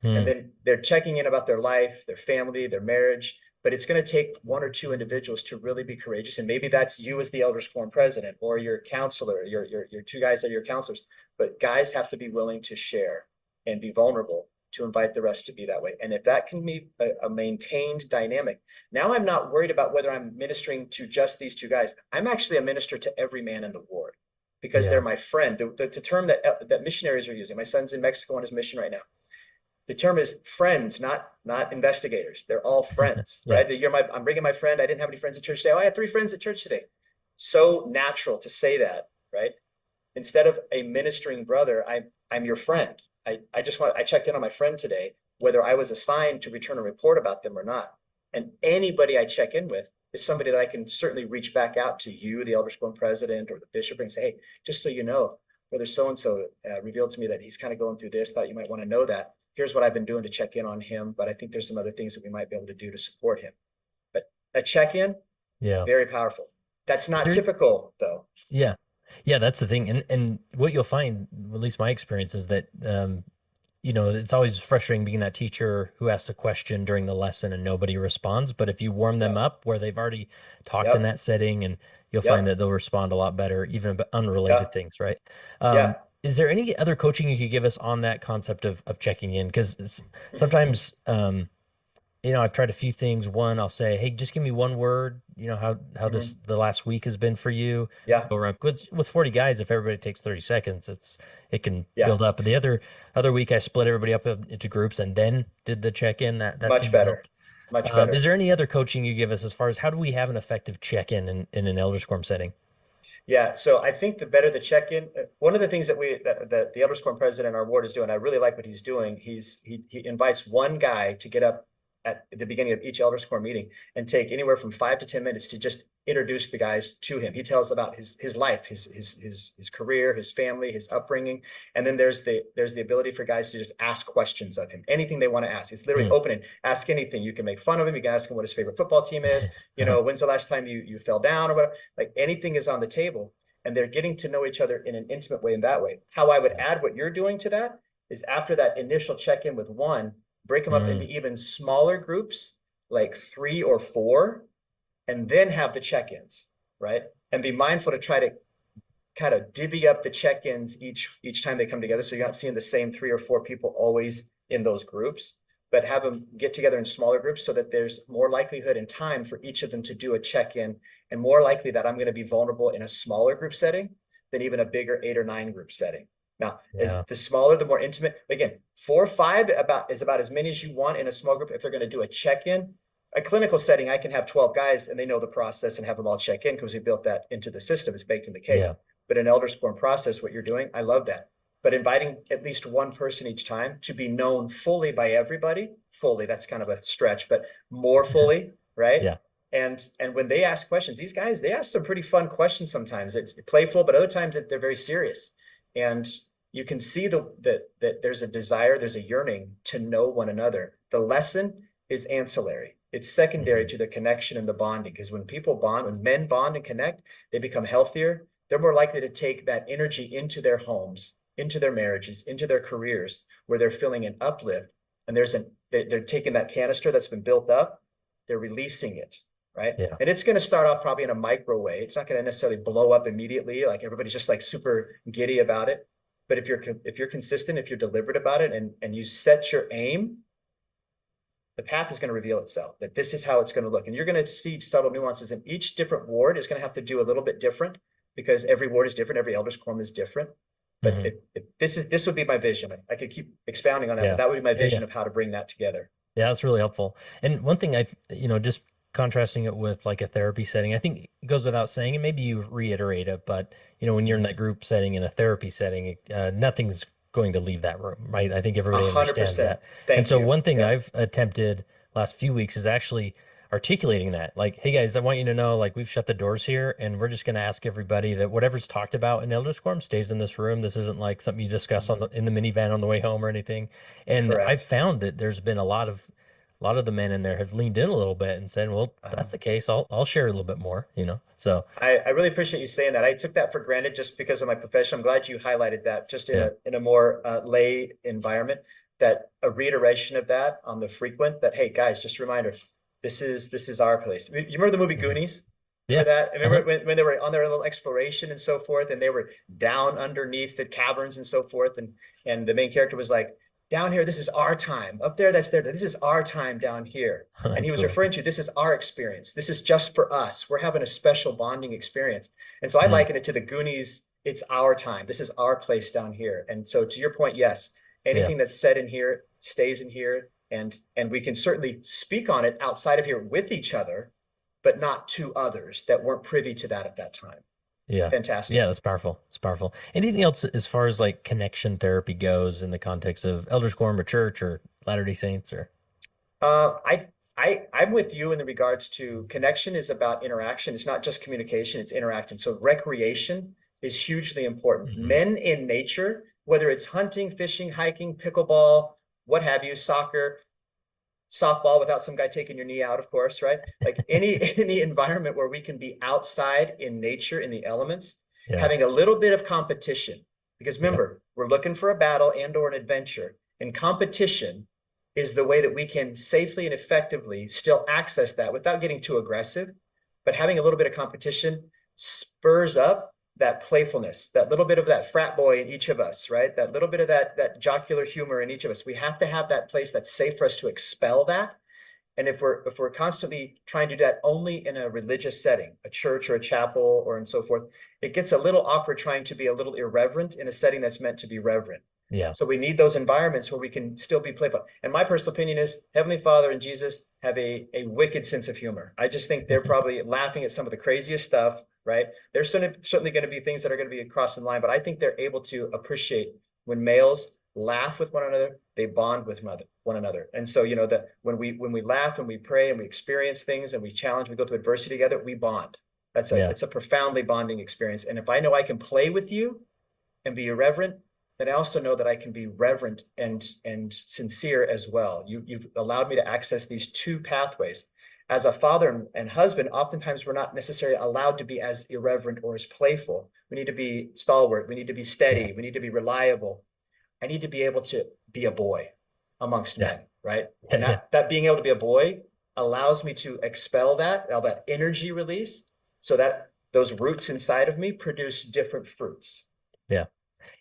And then they're checking in about their life, their family, their marriage. But it's going to take one or two individuals to really be courageous. And maybe that's you as the Elders Quorum president or your counselor, your two guys that are your counselors. But guys have to be willing to share and be vulnerable to invite the rest to be that way. And if that can be a maintained dynamic, now I'm not worried about whether I'm ministering to just these two guys. I'm actually a minister to every man in the ward because they're my friend. The term that missionaries are using, my son's in Mexico on his mission right now. The term is friends, not investigators. They're all friends, right? I'm bringing my friend. I didn't have any friends at church today. Oh, I had 3 friends at church today. So natural to say that, right? Instead of a ministering brother, I'm your friend. I checked in on my friend today, whether I was assigned to return a report about them or not. And anybody I check in with is somebody that I can certainly reach back out to you, the Elders Quorum president or the bishop, and say, hey, just so you know, Brother so-and-so revealed to me that he's kind of going through this, thought you might want to know that. Here's what I've been doing to check in on him, but I think there's some other things that we might be able to do to support him. But a check-in, very powerful. That's not typical, though. Yeah. Yeah, that's the thing. And what you'll find, at least my experience, is that it's always frustrating being that teacher who asks a question during the lesson and nobody responds. But if you warm them up where they've already talked in that setting, and you'll find that they'll respond a lot better, even about unrelated things, right? Is there any other coaching you could give us on that concept of checking in? Because sometimes I've tried a few things. One, I'll say, hey, just give me one word, how the last week has been for you. Yeah. Go around with 40 guys. If everybody takes 30 seconds, it can Yeah. build up. But the other week I split everybody up into groups and then did the check-in. That Much seemed to better. help. Much better. Is there any other coaching you give us as far as how do we have an effective check-in in an Elders Quorum setting? Yeah, so I think the better the check-in, one of the things that the Elders Quorum president, our ward, is doing, I really like what he's doing. He invites one guy to get up at the beginning of each Elders Quorum meeting and take anywhere from 5 to 10 minutes to just introduce the guys to him. He tells about his life, his career, his family, his upbringing, and then there's the ability for guys to just ask questions of him, anything they want to ask. It's literally open and ask anything. You can make fun of him. You can ask him what his favorite football team is. When's the last time you fell down or whatever. Like anything is on the table, and they're getting to know each other in an intimate way. In that way, how I would add what you're doing to that is after that initial check-in with one, break them up into even smaller groups, like 3 or 4, and then have the check-ins, right? And be mindful to try to kind of divvy up the check-ins each time they come together, so you're not seeing the same 3 or 4 people always in those groups, but have them get together in smaller groups so that there's more likelihood and time for each of them to do a check-in, and more likely that I'm going to be vulnerable in a smaller group setting than even a bigger 8 or 9 group setting. Now, as the smaller, the more intimate. Again, 4 or 5 is about as many as you want in a small group. If they're going to do a check-in, a clinical setting, I can have 12 guys and they know the process and have them all check in because we built that into the system. It's baked in the cake. But an Elders Quorum process, what you're doing, I love that. But inviting at least one person each time to be known fully by everybody, that's kind of a stretch, but more fully, right? Yeah. And when they ask questions, these guys, they ask some pretty fun questions sometimes. It's playful, but other times they're very serious. And you can see that there's a desire, there's a yearning to know one another. The lesson is ancillary. It's secondary to the connection and the bonding, because when people bond, when men bond and connect, they become healthier. They're more likely to take that energy into their homes, into their marriages, into their careers, where they're feeling an uplift. and they're taking that canister that's been built up, they're releasing it, right? Yeah. And it's going to start off probably in a micro way. It's not going to necessarily blow up immediately, like everybody's just like super giddy about it. But if you're consistent, if you're deliberate about it, and you set your aim, the path is going to reveal itself, that this is how it's going to look. And you're going to see subtle nuances, and each different ward is going to have to do a little bit different, because every ward is different, every elders quorum is different. But Hmm. this would be my vision. I could keep expounding on that, but Yeah. that would be my Yeah. Yeah. vision of how to bring that together. Yeah, that's really helpful. And one thing just contrasting it with like a therapy setting, I think it goes without saying, and maybe you reiterate it, but when you're in that group setting, in a therapy setting, nothing's going to leave that room, right? I think A everybody hundred understands percent. that. And Thank so you. one thing Yeah. I've attempted last few weeks is actually articulating that. Like, hey guys, I want you to know, like, we've shut the doors here, and we're just going to ask everybody that whatever's talked about in Elders Quorum stays in this room. This isn't like something you discuss Mhm. in the minivan on the way home or anything. And I've Correct. found that there's been a lot of the men in there have leaned in a little bit and said, well, if Uh-huh. that's the case, I'll share a little bit more. So I really appreciate you saying that. I took that for granted just because of my profession. I'm glad you highlighted that, just in yeah. a more lay environment, that a reiteration of that on the frequent, that hey guys, just a reminder, this is our place. You remember the movie Mhm. Goonies? Yeah. Remember that? Uh-huh. Remember when they were on their little exploration and so forth, and they were down underneath the caverns and so forth, and the main character was like, down here, this is our time. Up there, that's there. This is our time down here. And he That's was cool. referring to, this is our experience. This is just for us. We're having a special bonding experience. And so I Mhm. liken it to the Goonies. It's our time. This is our place down here. And so to your point, yes, Yeah. anything that's said in here stays in here. And we can certainly speak on it outside of here with each other, but not to others that weren't privy to that at that time. Yeah. Yeah, Fantastic. that's powerful. It's powerful. Anything else as far as like connection therapy goes in the context of Elders Quorum or church or Latter-day Saints or Uh, I, I'm with you in the regards to connection is about interaction. It's not just communication, it's interaction. So recreation is hugely important. Mhm. Men in nature, whether it's hunting, fishing, hiking, pickleball, what have you, soccer, softball without some guy taking your knee out, of course, right? Like any environment where we can be outside in nature, in the elements, Yeah. having a little bit of competition. Because Yeah. remember, we're looking for a battle and or an adventure. And competition is the way that we can safely and effectively still access that without getting too aggressive. But having a little bit of competition spurs up that playfulness, that little bit of that frat boy in each of us, right? That little bit of that jocular humor in each of us. We have to have that place that's safe for us to expel that. And if we're constantly trying to do that only in a religious setting, a church or a chapel or and so forth, it gets a little awkward trying to be a little irreverent in a setting that's meant to be reverent. Yeah. So we need those environments where we can still be playful. And my personal opinion is Heavenly Father and Jesus have a wicked sense of humor. I just think they're probably laughing at some of the craziest stuff, right? There's certainly going to be things that are going to be crossing the line, but I think they're able to appreciate when males laugh with one another, they bond with one another. And so, that when we laugh and we pray and we experience things and we challenge, we go through adversity together, we bond. Yeah. It's a profoundly bonding experience. And if I know I can play with you and be irreverent, then I also know that I can be reverent and sincere as well. You've allowed me to access these two pathways. As a father and husband, oftentimes we're not necessarily allowed to be as irreverent or as playful. We need to be stalwart. We need to be Yeah. steady. We need to be reliable. I need to be able to be a boy amongst Yeah. men, right? Yeah. And Yeah. that being able to be a boy allows me to expel all that energy release, so that those roots inside of me produce different fruits. Yeah.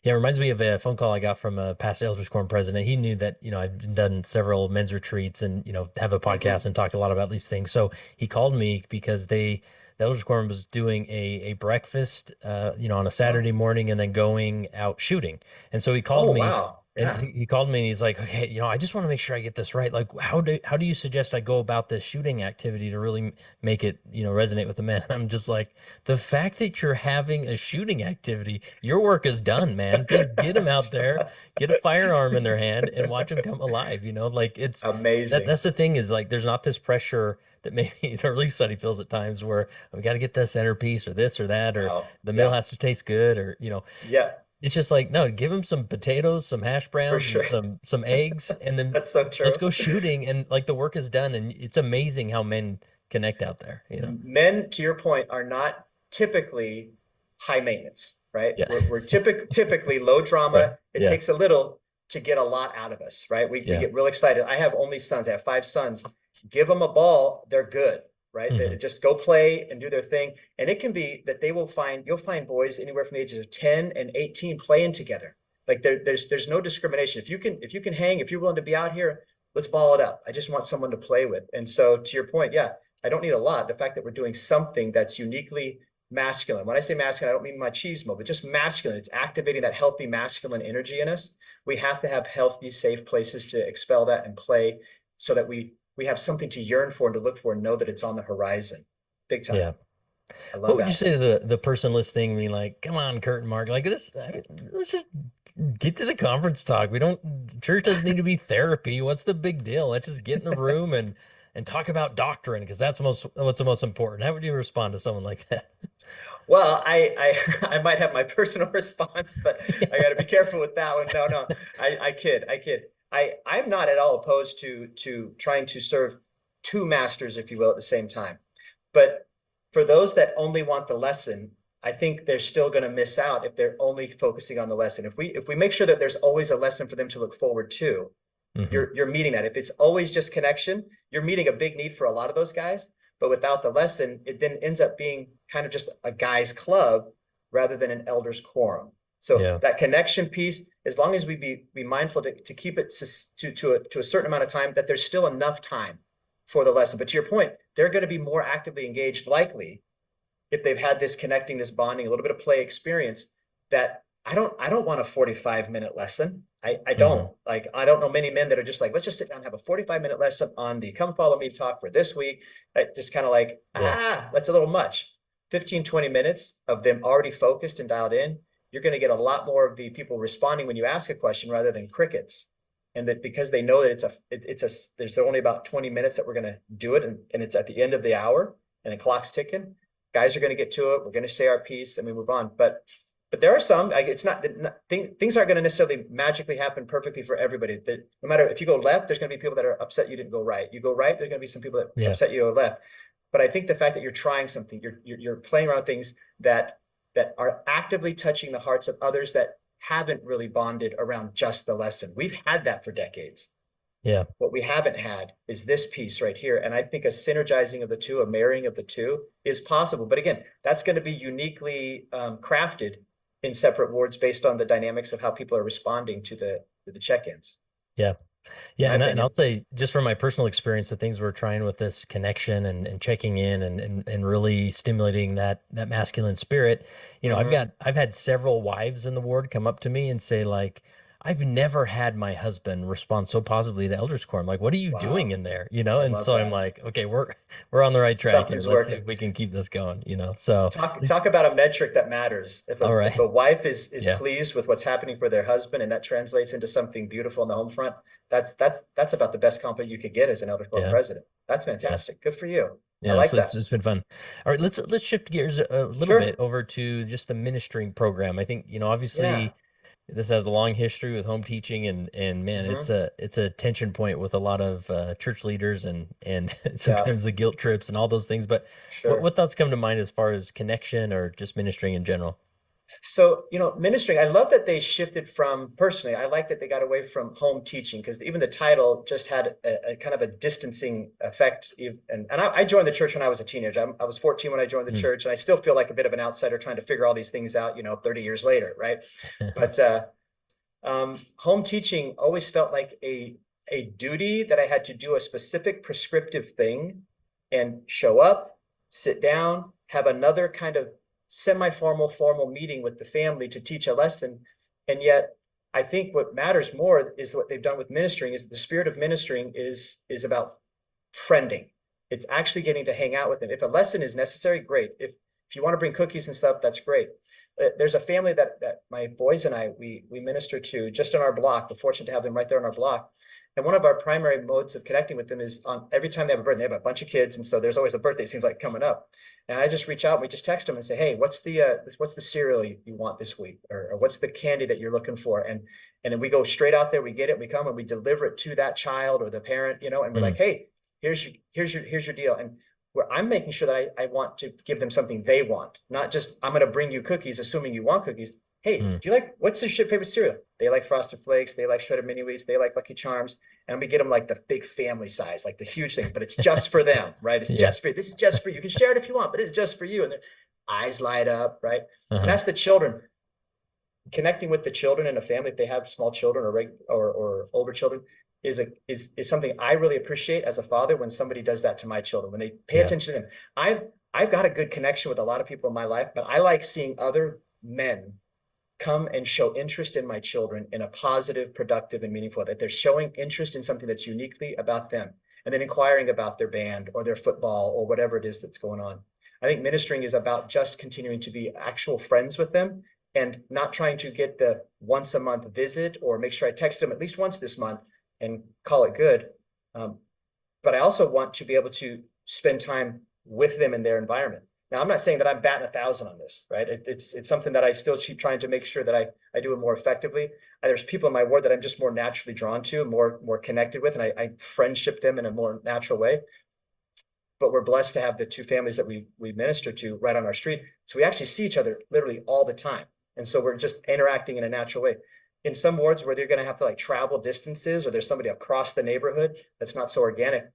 Yeah, it reminds me of a phone call I got from a past Elders Quorum president. He knew that, I've done several men's retreats and, have a podcast Mm-hmm. and talked a lot about these things. So he called me because the Elders Quorum was doing a breakfast, on a Saturday Oh, morning and then going out shooting. And so he called oh, me wow. and Yeah. he called me and he's like, okay, I just want to make sure I get this right. Like, how do you suggest I go about this shooting activity to really make it, resonate with the men? I'm just like, the fact that you're having a shooting activity, your work is done, man. Just get them out there, get a firearm in their hand, and watch them come alive. Like it's Amazing. that's the thing is like there's not this pressure that maybe the relief study feels at times where we got to get the centerpiece or this or that or Oh, the meal yeah. has to taste good or Yeah, it's just like no, give them some potatoes, some hash for browns, and sure. some eggs, and then That's so let's true. go shooting, and like the work is done, and it's amazing how men connect out there. Men, to your point, are not typically high maintenance, right? Yeah. We're typically low Right. drama. It Yeah. takes a little, to get a lot out of us, right? We Yeah. get real excited. I have only sons. I have 5 sons. Give them a ball, they're good, right? They Hmm. just go play and do their thing. And it can be that you'll find boys anywhere from the ages of 10 and 18 playing together. Like there's no discrimination. If you can hang, if you're willing to be out here, let's ball it up. I just want someone to play with. And so to your point, yeah, I don't need a lot. The fact that we're doing something that's uniquely masculine. When I say masculine, I don't mean machismo, but just masculine. It's activating that healthy masculine energy in us. We have to have healthy, safe places to expel that and play so that we have something to yearn for and to look for and know that it's on the horizon. Big time. Yeah. I What love would you that. say to the person listening, being like, "Come on, Kurt and Mark, like this, I mean, let's just get to the conference talk. We don't, church doesn't need to be therapy. What's the big deal? Let's just get in the room and talk about doctrine because that's what's the most important." How would you respond to someone like that? Well, I might have my personal response, but I got to be careful with that one. No, I kid, I kid. I'm not at all opposed to trying to serve two masters, if you will, at the same time. But for those that only want the lesson, I think they're still going to miss out if they're only focusing on the lesson. If we make sure that there's always a lesson for them to look forward to, Hmm. you're meeting that. If it's always just connection, you're meeting a big need for a lot of those guys. But without the lesson, it then ends up being kind of just a guys club rather than an elders quorum. So Yeah. that connection piece, as long as we be mindful to keep it to a certain amount of time, that there's still enough time for the lesson. But to your point, they're going to be more actively engaged, likely, if they've had this connecting, this bonding, a little bit of play experience, that I don't want a 45-minute lesson. I Hmm. don't like, I don't know many men that are just like, let's just sit down and have a 45-minute lesson on the come follow me talk for this week. I just kind of like, Yeah. that's a little much. 15, 20 minutes of them already focused and dialed in. You're going to get a lot more of the people responding when you ask a question rather than crickets. And that because they know that there's only about 20 minutes that we're going to do it. And it's at the end of the hour and the clock's ticking. Guys are going to get to it. We're going to say our piece and we move on. But there are some, like, it's not, things aren't going to necessarily magically happen perfectly for everybody. That no matter if you go left, there's going to be people that are upset you didn't go right. You go right, there's going to be some people that Yeah. upset you go left. But I think the fact that you're trying something, you're playing around things that are actively touching the hearts of others that haven't really bonded around just the lesson. We've had that for decades. Yeah. What we haven't had is this piece right here. And I think a synergizing of the two, a marrying of the two is possible. But again, that's going to be uniquely crafted in separate wards based on the dynamics of how people are responding to the check-ins, Yeah. in Yeah, my and I'll opinion. say just from my personal experience, the things we're trying with this connection and checking in and really stimulating that masculine spirit. Mm-hmm. I've had several wives in the ward come up to me and say like, I've never had my husband respond so positively to Elders Quorum. Like, what are you doing Wow. in there? I And love so I'm that. like, okay, we're on the right track here. Something's Let's see working. if we can keep this going. So at least, Talk about a metric that matters. If a all if a right. wife is Yeah. pleased with what's happening for their husband and that translates into something beautiful on the home front, that's about the best compliment you could get as an elder quorum Yeah. president. That's Yeah. fantastic. Good for you. I Yeah, like so that. it's been fun. All right, let's shift gears a little bit Sure. over to just the ministering program. I think, Yeah. obviously this has a long history with home teaching and man, Hmm. it's a tension point with a lot of church leaders and Yeah. sometimes the guilt trips and all those things. But Sure. what thoughts come to mind as far as connection or just ministering in general? So, ministering, I love that they shifted from personally, I like that they got away from home teaching because even the title just had a kind of a distancing effect. And I joined the church when I was a teenager. I was 14 when I joined the Mm. church, and I still feel like a bit of an outsider trying to figure all these things out, 30 years later, right? But home teaching always felt like a duty that I had to do a specific prescriptive thing and show up, sit down, have another kind of semi-formal, formal meeting with the family to teach a lesson. And yet, I think what matters more is what they've done with ministering is the spirit of ministering is about friending. It's actually getting to hang out with them. If a lesson is necessary, great. If you want to bring cookies and stuff, that's great. There's a family that my boys and I we minister to just on our block. We're fortunate to have them right there on our block. And one of our primary modes of connecting with them is on every time they have a birthday. They have a bunch of kids, and so there's always a birthday. It seems like coming up, and I just reach out. And we just text them and say, "Hey, what's the cereal you want this week, or what's the candy that you're looking for?" And then we go straight out there. We get it. We come and we deliver it to that child or the parent, and we're Mm. like, "Hey, here's your deal." And where I'm making sure that I want to give them something they want, not just I'm going to bring you cookies, assuming you want cookies. Hey, Mm. do you like, what's their favorite cereal? They like Frosted Flakes. They like Shredded Mini Wheats. They like Lucky Charms. And we get them like the big family size, like the huge thing, but it's just for them, right? It's Yeah. just for you. This is just for you. You can share it if you want, but it's just for you. And their eyes light up, right? And Uh-huh. that's the children. Connecting with the children in a family, if they have small children or older children, is something I really appreciate as a father when somebody does that to my children, when they pay Yeah. attention to them. I've got a good connection with a lot of people in my life, but I like seeing other men come and show interest in my children in a positive, productive, and meaningful way, that they're showing interest in something that's uniquely about them, and then inquiring about their band or their football or whatever it is that's going on. I think ministering is about just continuing to be actual friends with them and not trying to get the once a month visit or make sure I text them at least once this month and call it good. Um, but I also want to be able to spend time with them in their environment. Now, I'm not saying that I'm batting 1,000 on this, right? It's something that I still keep trying to make sure that I do it more effectively. There's people in my ward that I'm just more naturally drawn to, more connected with, and I friendship them in a more natural way. But we're blessed to have the two families that we minister to right on our street, so we actually see each other literally all the time, and so we're just interacting in a natural way. In some wards where they're going to have to like travel distances, or there's somebody across the neighborhood that's not so organic,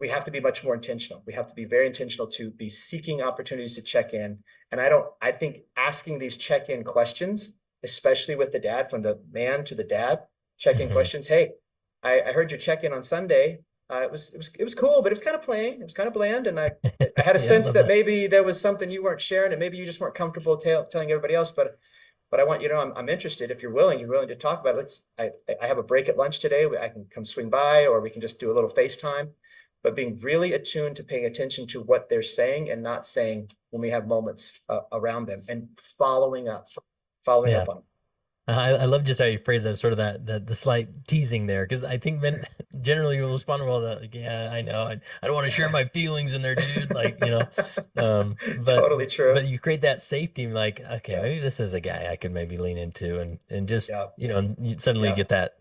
we have to be much more intentional. We have to be very intentional to be seeking opportunities to check in. And I think asking these check-in questions, especially with the dad, from the man to the dad, check-in Hmm. questions. Hey, I heard your check-in on Sunday. It was cool, but it was kind of plain. It was kind of bland. And I had a Yeah, I sense love that that. maybe there was something you weren't sharing, and maybe you just weren't comfortable telling everybody else. But I want you to know I'm interested. If you're willing to talk about it. I have a break at lunch today. I can come swing by, or we can just do a little FaceTime. But being really attuned to paying attention to what they're saying and not saying when we have moments around them, and following Yeah. up on them. I love just how you phrase that, sort of the slight teasing there, because I think men generally will respond well to, like, yeah, I know, I don't want to share my feelings in there, dude, like, but Totally true. you create that safety, like, okay, Yeah, maybe this is a guy I could maybe lean into, and just, yeah, and you suddenly yeah, get that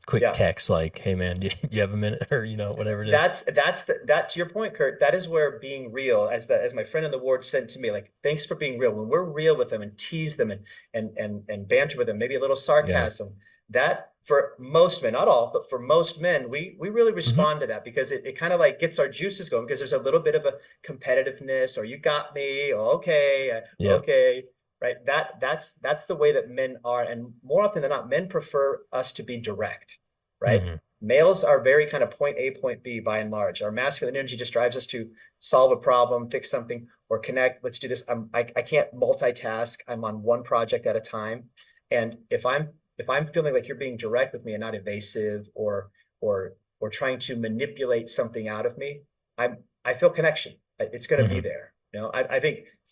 quick yeah. text like, hey man, do you have a minute, or whatever it is. That to your point, Kurt. That is where being real, as my friend in the ward said to me, like, thanks for being real. When we're real with them and tease them and banter with them, maybe a little Yeah. sarcasm, that for most men, not all, but for most men, we really Hmm. respond to that, because it kind of like gets our juices going, because there's a little bit of a competitiveness, or you got me, okay, Yeah. okay, right? That's the way that men are, and more often than not, men prefer us to be direct, right? Hmm. Males are very kind of point A, point B by and large. Our masculine energy just drives us to solve a problem, fix something, or connect. Let's do this. I can't multitask. I'm on one project at a time. And if I'm feeling like you're being direct with me and not evasive, or trying to manipulate something out of me, I feel connection. It's going to be Hmm. there.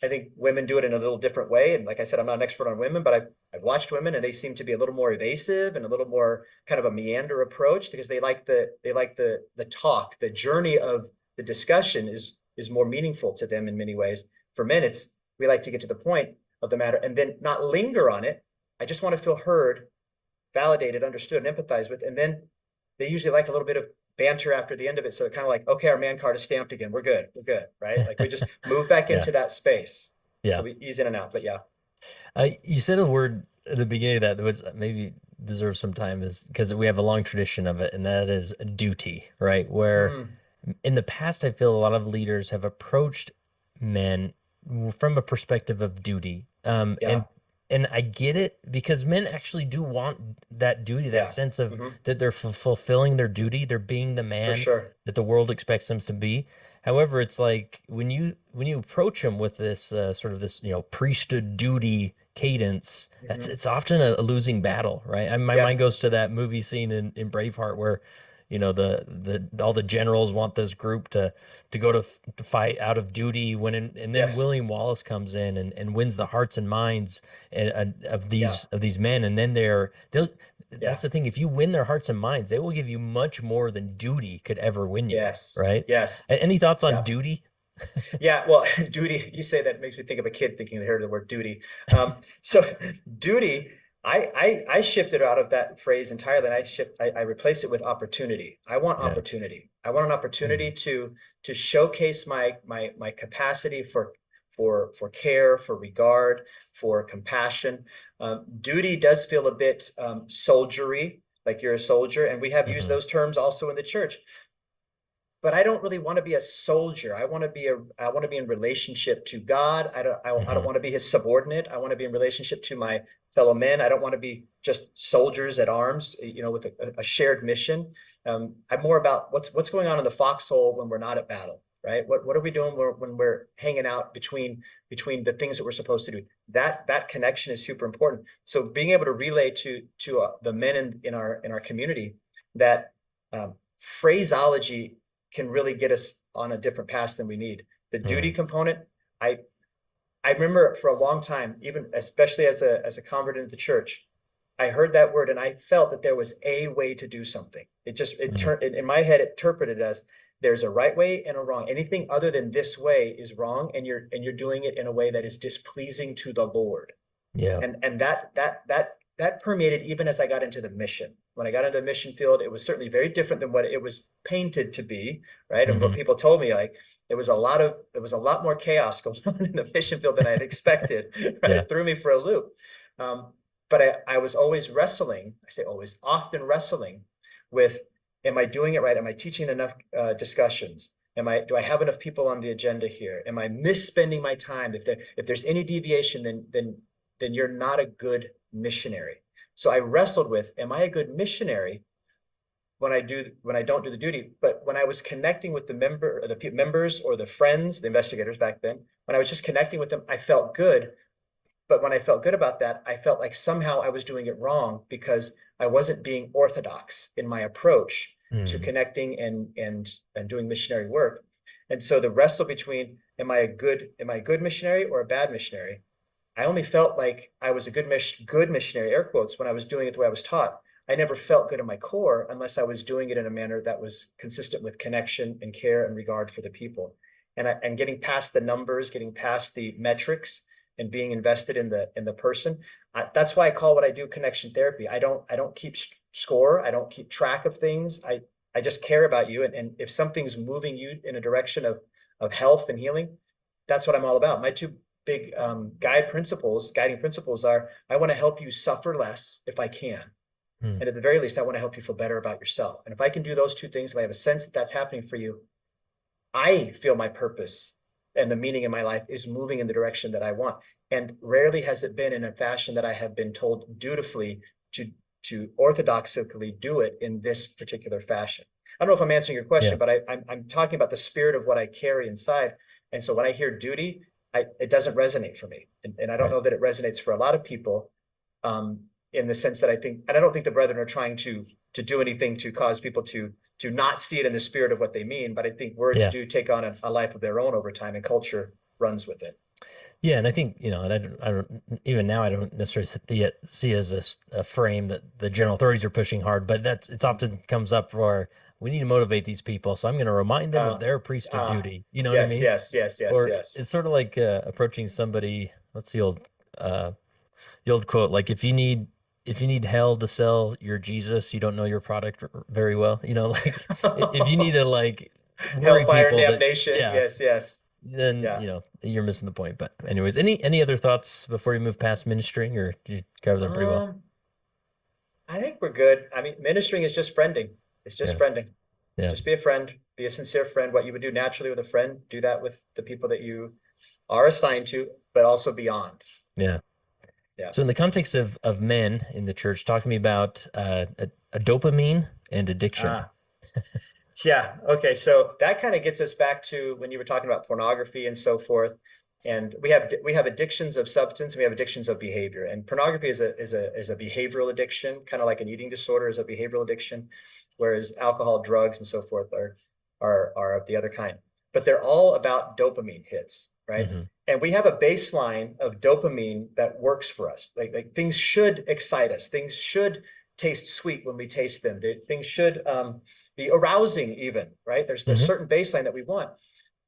I think women do it in a little different way. And like I said, I'm not an expert on women, but I've watched women, and they seem to be a little more evasive and a little more kind of a meander approach, because they like the talk. The journey of the discussion is more meaningful to them in many ways. For men, it's we like to get to the point of the matter and then not linger on it. I just want to feel heard, validated, understood, and empathized with. And then they usually like a little bit of banter after the end of it. So kind of like, okay, our man card is stamped again. We're good, right? Like we just move back Yeah. into that space. So Yeah. we ease in and out. But yeah. You said a word at the beginning of that was maybe deserves some time, is because we have a long tradition of it, and that is duty, right? Where Mm, in the past, I feel a lot of leaders have approached men from a perspective of duty. yeah. And I get it, because men actually do want that duty, that Yeah. sense of Hmm. that they're fulfilling their duty, they're being the For man sure. that the world expects them to be. However, it's like when you approach them with this sort of this priesthood duty cadence, Hmm. it's often a losing battle, right? My Yeah. mind goes to that movie scene in Braveheart where the all the generals want this group to go to fight out of duty, and then Yes. William Wallace comes in and wins the hearts and minds of Yeah. these men, and then they'll that's Yeah. the thing, if you win their hearts and minds, they will give you much more than duty could ever win you, Yes. right? Yes. Any thoughts on Yeah. duty? Yeah, well, duty, you say that makes me think of a kid thinking they heard the word duty. So duty, I shifted out of that phrase entirely, and I replaced it with opportunity. I want Yeah. opportunity. I want an opportunity Mhm. to showcase my capacity for care, for regard, for compassion. Duty does feel a bit soldiery, like you're a soldier, and we have used those terms also in the church. But I don't really want to be a soldier. I want to be in relationship to God. I don't want to be his subordinate. I want to be in relationship to my fellow men. I don't want to be just soldiers at arms, with a shared mission. I'm more about what's going on in the foxhole when we're not at battle, right? What are we doing when we're hanging out between the things that we're supposed to do? That connection is super important. So being able to relay to the men in our community that phraseology can really get us on a different path than we need. The duty component, I remember for a long time, even especially as a convert into the church, I heard that word and I felt that there was a way to do something. It turned in my head, it interpreted as there's a right way and a wrong. Anything other than this way is wrong, and you're doing it in a way that is displeasing to the Lord. Yeah. And that permeated even as I got into the mission. When I got into the mission field, it was certainly very different than what it was painted to be, right? And what people told me, like there was a lot more chaos going on in the mission field than I had expected, right? Yeah. It threw me for a loop. But I was always wrestling, I say always, often wrestling with, am I doing it right? Am I teaching enough discussions? Do I have enough people on the agenda here? Am I misspending my time? If there's any deviation, then you're not a good missionary. So I wrestled with, am I a good missionary when I don't do the duty? But when I was connecting with the members or the friends, the investigators back then, when I was just connecting with them, I felt good. But when I felt good about that, I felt like somehow I was doing it wrong because I wasn't being orthodox in my approach to connecting and doing missionary work. And so the wrestle between, am I a good missionary or a bad missionary? I only felt like I was a good missionary, air quotes, when I was doing it the way I was taught. I never felt good in my core unless I was doing it in a manner that was consistent with connection and care and regard for the people. And getting past the numbers, getting past the metrics, and being invested in the person. That's why I call what I do connection therapy. I don't keep score. I don't keep track of things. I just care about you. And if something's moving you in a direction of health and healing, that's what I'm all about. My two big guiding principles are, I want to help you suffer less if I can. And at the very least, I want to help you feel better about yourself. And if I can do those two things, if I have a sense that that's happening for you, I feel my purpose and the meaning in my life is moving in the direction that I want. And rarely has it been in a fashion that I have been told dutifully to orthodoxically do it in this particular fashion. I don't know if I'm answering your question, but I'm talking about the spirit of what I carry inside. And so when I hear duty, it doesn't resonate for me. And I don't know that it resonates for a lot of people, in the sense that I don't think the brethren are trying to do anything to cause people to not see it in the spirit of what they mean. But I think words do take on a life of their own over time, and culture runs with it. Yeah, and I think, and I don't even now, I don't necessarily see it as a frame that the general authorities are pushing hard, but it's often comes up for, we need to motivate these people, so I'm going to remind them of their priesthood duty. You know what I mean? Yes. Or it's sort of like approaching somebody. What's the old quote? Like, if you need hell to sell your Jesus, you don't know your product very well. Like if you need to like worry Hellfire, people that, damnation. Yes. then you're missing the point. But anyways, any other thoughts before you move past ministering, or did you cover them pretty well? I think we're good. I mean, ministering is just friending. It's just friending. Yeah. Just be a friend, be a sincere friend. What you would do naturally with a friend, do that with the people that you are assigned to, but also beyond. Yeah. Yeah. So in the context of men in the church, talk to me about a dopamine and addiction. Yeah. Okay. So that kind of gets us back to when you were talking about pornography and so forth. And we have addictions of substance, and we have addictions of behavior. And pornography is a behavioral addiction, kind of like an eating disorder is a behavioral addiction, whereas alcohol, drugs, and so forth are of the other kind. But they're all about dopamine hits, right? And we have a baseline of dopamine that works for us. Like things should excite us. Things should taste sweet when we taste them. Things should be arousing even, right? There's certain baseline that we want.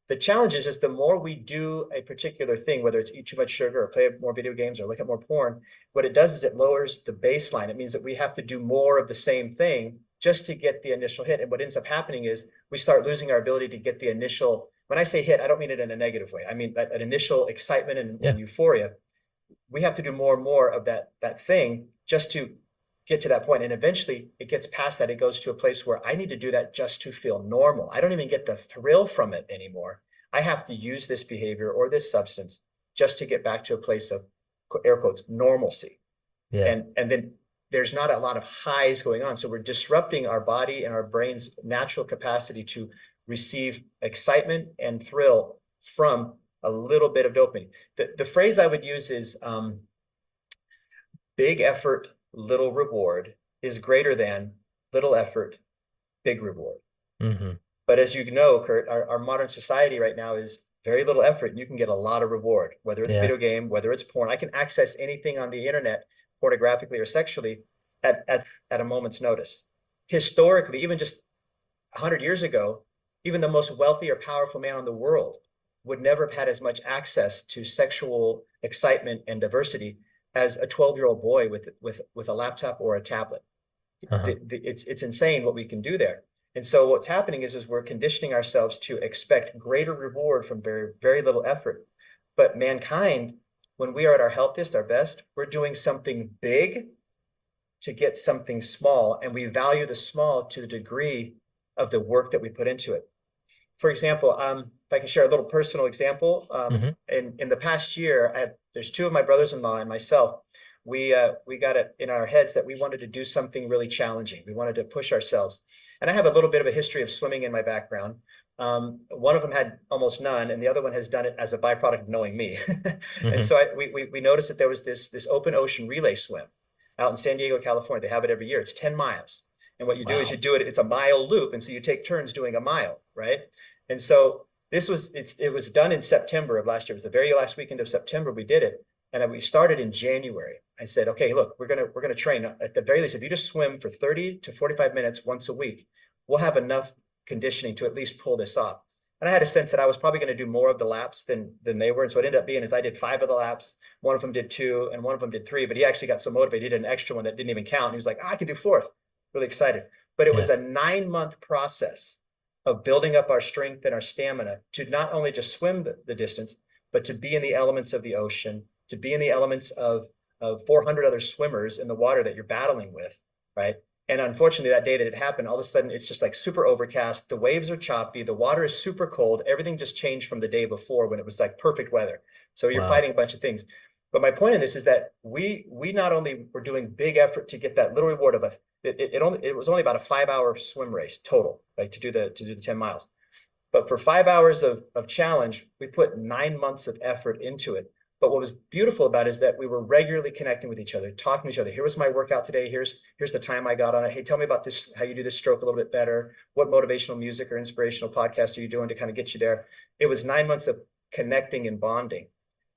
The challenge is the more we do a particular thing, whether it's eat too much sugar or play more video games or look at more porn, what it does is it lowers the baseline. It means that we have to do more of the same thing just to get the initial hit. And what ends up happening is we start losing our ability to get the initial when I say hit, I don't mean it in a negative way. I mean an initial excitement Yeah. and euphoria. We have to do more and more of that thing just to get to that point. And eventually it gets past that. It goes to a place where I need to do that just to feel normal. I don't even get the thrill from it anymore. I have to use this behavior or this substance just to get back to a place of air quotes normalcy. Yeah. And then there's not a lot of highs going on. So we're disrupting our body and our brain's natural capacity to receive excitement and thrill from a little bit of dopamine. The phrase I would use is big effort, little reward is greater than little effort, big reward. Mm-hmm. But as you know, Kurt, our modern society right now is very little effort and you can get a lot of reward, whether it's Yeah. video game, whether it's porn. I can access anything on the internet, pornographically or sexually, at a moment's notice. Historically, even just 100 years ago, even the most wealthy or powerful man in the world would never have had as much access to sexual excitement and diversity as a 12-year-old boy with a laptop or a tablet. Uh-huh. It's insane what we can do there. And so what's happening is we're conditioning ourselves to expect greater reward from very, very little effort. But mankind, when we are at our healthiest, our best, we're doing something big to get something small, and we value the small to the degree of the work that we put into it. For example, if I can share a little personal example, Mm-hmm. in the past year, there's two of my brothers-in-law and myself. We got it in our heads that we wanted to do something really challenging. We wanted to push ourselves, and I have a little bit of a history of swimming in my background. One of them had almost none, and the other one has done it as a byproduct of knowing me. And Mm-hmm. so we noticed that there was this open ocean relay swim out in San Diego, California. They have it every year. It's 10 miles. And what you do is you Wow. do it, it's a mile loop. And so you take turns doing a mile, right? And so it was done in September of last year. It was the very last weekend of September we did it. And we started in January. I said, okay, look, we're gonna train. At the very least, if you just swim for 30 to 45 minutes once a week, we'll have enough conditioning to at least pull this off. And I had a sense that I was probably going to do more of the laps than they were. And so it ended up being as I did 5 of the laps, one of them did 2, and one of them did 3. But he actually got so motivated, he did an extra one that didn't even count. And he was like, I can do 4th. Really excited. But it was Yeah. a 9-month process of building up our strength and our stamina to not only just swim the distance, but to be in the elements of the ocean, to be in the elements of 400 other swimmers in the water that you're battling with, right? And unfortunately, that day that it happened, all of a sudden it's just like super overcast. The waves are choppy. The water is super cold. Everything just changed from the day before when it was like perfect weather. So you're Wow. fighting a bunch of things. But my point in this is that we not only were doing big effort to get that little reward of it was only about a 5-hour swim race total, like to do the 10 miles. But for 5 hours of challenge, we put 9 months of effort into it. But what was beautiful about it is that we were regularly connecting with each other, talking to each other. Here was my workout today. Here's the time I got on it. Hey, tell me about this, how you do this stroke a little bit better. What motivational music or inspirational podcast are you doing to kind of get you there? It was 9 months of connecting and bonding.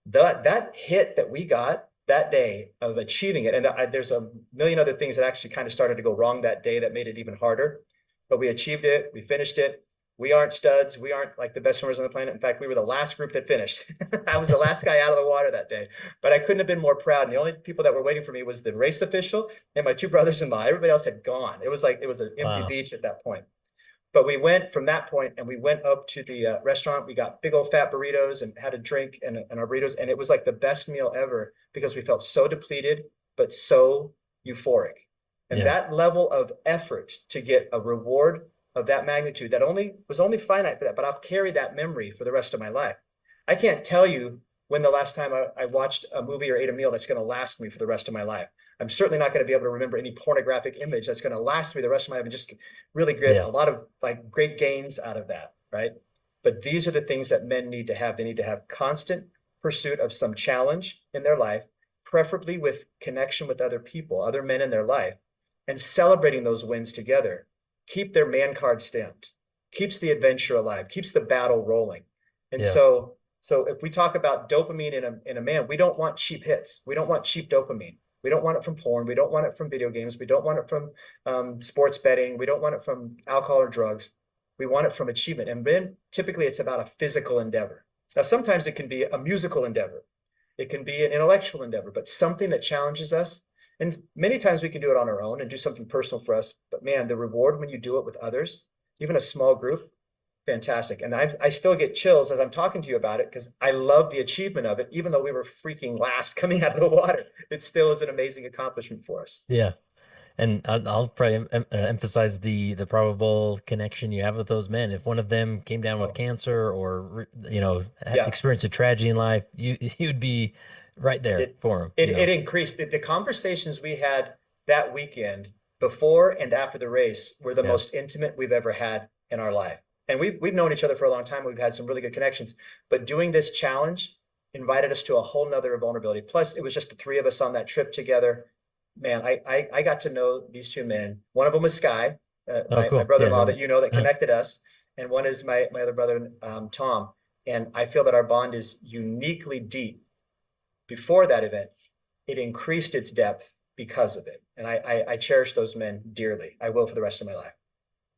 That hit that we got that day of achieving it, and there's a million other things that actually kind of started to go wrong that day that made it even harder. But we achieved it. We finished it. We aren't studs. We aren't like the best swimmers on the planet. In fact, we were the last group that finished. I was the last guy out of the water that day, but I couldn't have been more proud. And the only people that were waiting for me was the race official and my two brothers-in-law. Everybody else had gone. It was like it was an empty Wow. beach at that point. But we went from that point and we went up to the restaurant. We got big old fat burritos and had a drink and our burritos. And it was like the best meal ever because we felt so depleted, but so euphoric. And Yeah. that level of effort to get a reward of that magnitude that was only finite for that, but I'll carry that memory for the rest of my life. I can't tell you when the last time I watched a movie or ate a meal that's going to last me for the rest of my life. I'm certainly not going to be able to remember any pornographic image that's going to last me the rest of my life and just really get Yeah. a lot of like great gains out of that, right? But these are the things that men need to have. They need to have constant pursuit of some challenge in their life, preferably with connection with other people, other men in their life, and celebrating those wins together. Keep their man card stamped, keeps the adventure alive, keeps the battle rolling. And Yeah. so if we talk about dopamine in a man, we don't want cheap hits. We don't want cheap dopamine. We don't want it from porn. We don't want it from video games. We don't want it from sports betting. We don't want it from alcohol or drugs. We want it from achievement. And then typically it's about a physical endeavor. Now, sometimes it can be a musical endeavor. It can be an intellectual endeavor, but something that challenges us. And many times we can do it on our own and do something personal for us. But man, the reward when you do it with others, even a small group, fantastic. And I still get chills as I'm talking to you about it because I love the achievement of it. Even though we were freaking last coming out of the water, it still is an amazing accomplishment for us. Yeah. And I'll probably emphasize the probable connection you have with those men. If one of them came down with Oh, cancer or, you know, yeah. experienced a tragedy in life, you'd be right there It for him, it you know. it increased the conversations we had that weekend before and after the race were the Yeah. most intimate we've ever had in our life. And we've known each other for a long time. We've had some really good connections, but doing this challenge invited us to a whole nother vulnerability. Plus, it was just the three of us on that trip together. Man, I got to know these two men. One of them was Sky, Oh, my cool. Yeah. brother-in-law that you know that Uh, connected us, and one is my other brother, Tom. And I feel that our bond is uniquely deep before that event. It increased its depth because of it. And I cherish those men dearly. I will for the rest of my life.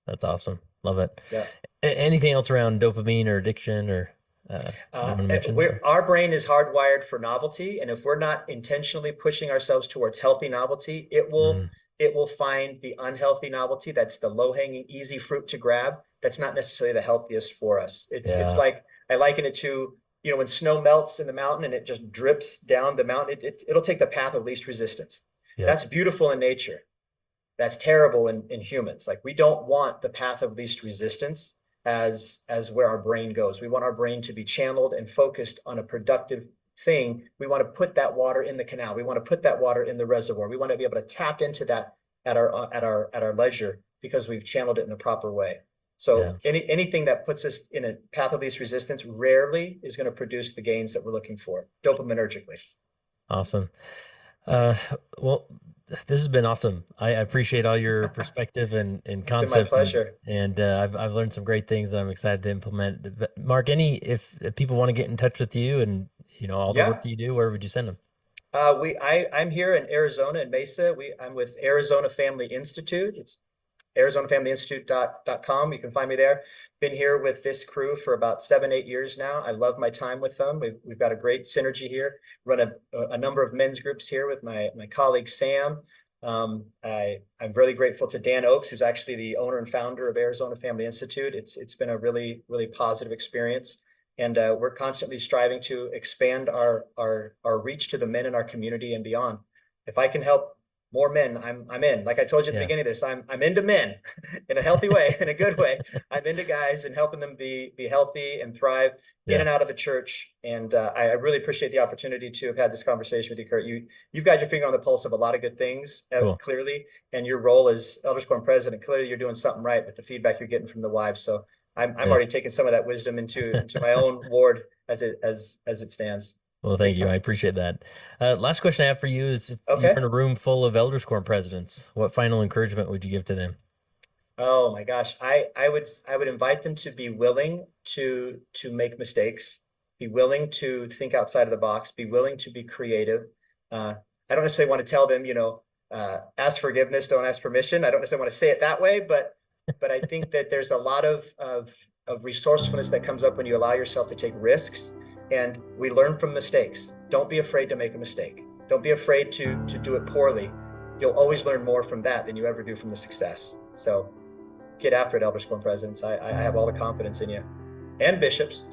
that's awesome. Love it. Yeah. Anything else around dopamine or addiction or you want to mention? Our brain is hardwired for novelty, and if we're not intentionally pushing ourselves towards healthy novelty, Mm, it will find the unhealthy novelty that's the low-hanging, easy fruit to grab. That's not necessarily the healthiest for us. It's yeah. like I liken it to, when snow melts in the mountain and it just drips down the mountain, it'll take the path of least resistance. Yep. That's beautiful in nature. That's terrible in humans. Like we don't want the path of least resistance as where our brain goes. We want our brain to be channeled and focused on a productive thing. We want to put that water in the canal. We want to put that water in the reservoir. We want to be able to tap into that at our leisure because we've channeled it in the proper way. Yeah. So anything that puts us in a path of least resistance rarely is going to produce the gains that we're looking for dopaminergically. Awesome. Uh, well, this has been awesome. I appreciate all your perspective and It's been my concept pleasure. and I've learned some great things that I'm excited to implement. But Mark, if people want to get in touch with you and you know all the work Yeah. you do, where would you send them? I'm here in Arizona in Mesa. I'm with Arizona Family Institute. It's arizonafamilyinstitute.com. You can find me there. Been here with this crew for about 7, 8 years now. I love my time with them. We've got a great synergy here. Run a number of men's groups here with my colleague Sam. I'm really grateful to Dan Oakes, who's actually the owner and founder of Arizona Family Institute. It's been a really, really positive experience. And we're constantly striving to expand our reach to the men in our community and beyond. If I can help more men, I'm in. Like I told you at the Yeah. beginning of this, I'm into men in a healthy way, in a good way. I'm into guys and helping them be healthy and thrive in Yeah. and out of the church. And I really appreciate the opportunity to have had this conversation with you, Kurt. You've got your finger on the pulse of a lot of good things, Cool. clearly, and your role as Elders Quorum president, clearly you're doing something right with the feedback you're getting from the wives. So I'm Yeah. already taking some of that wisdom into my own ward as it stands. Well, thank Big you. I time. appreciate that. Last question I have for you is if you were in Okay. a room full of Elders Quorum presidents, what final encouragement would you give to them? Oh my gosh. I would invite them to be willing to make mistakes, be willing to think outside of the box, be willing to be creative. I don't necessarily want to tell them, ask forgiveness, don't ask permission. I don't necessarily want to say it that way, but I think that there's a lot of resourcefulness that comes up when you allow yourself to take risks, and we learn from mistakes. Don't be afraid to make a mistake. Don't be afraid to do it poorly. You'll always learn more from that than you ever do from the success. So get after it, Elder Quorum presidents. I have all the confidence in you, and bishops.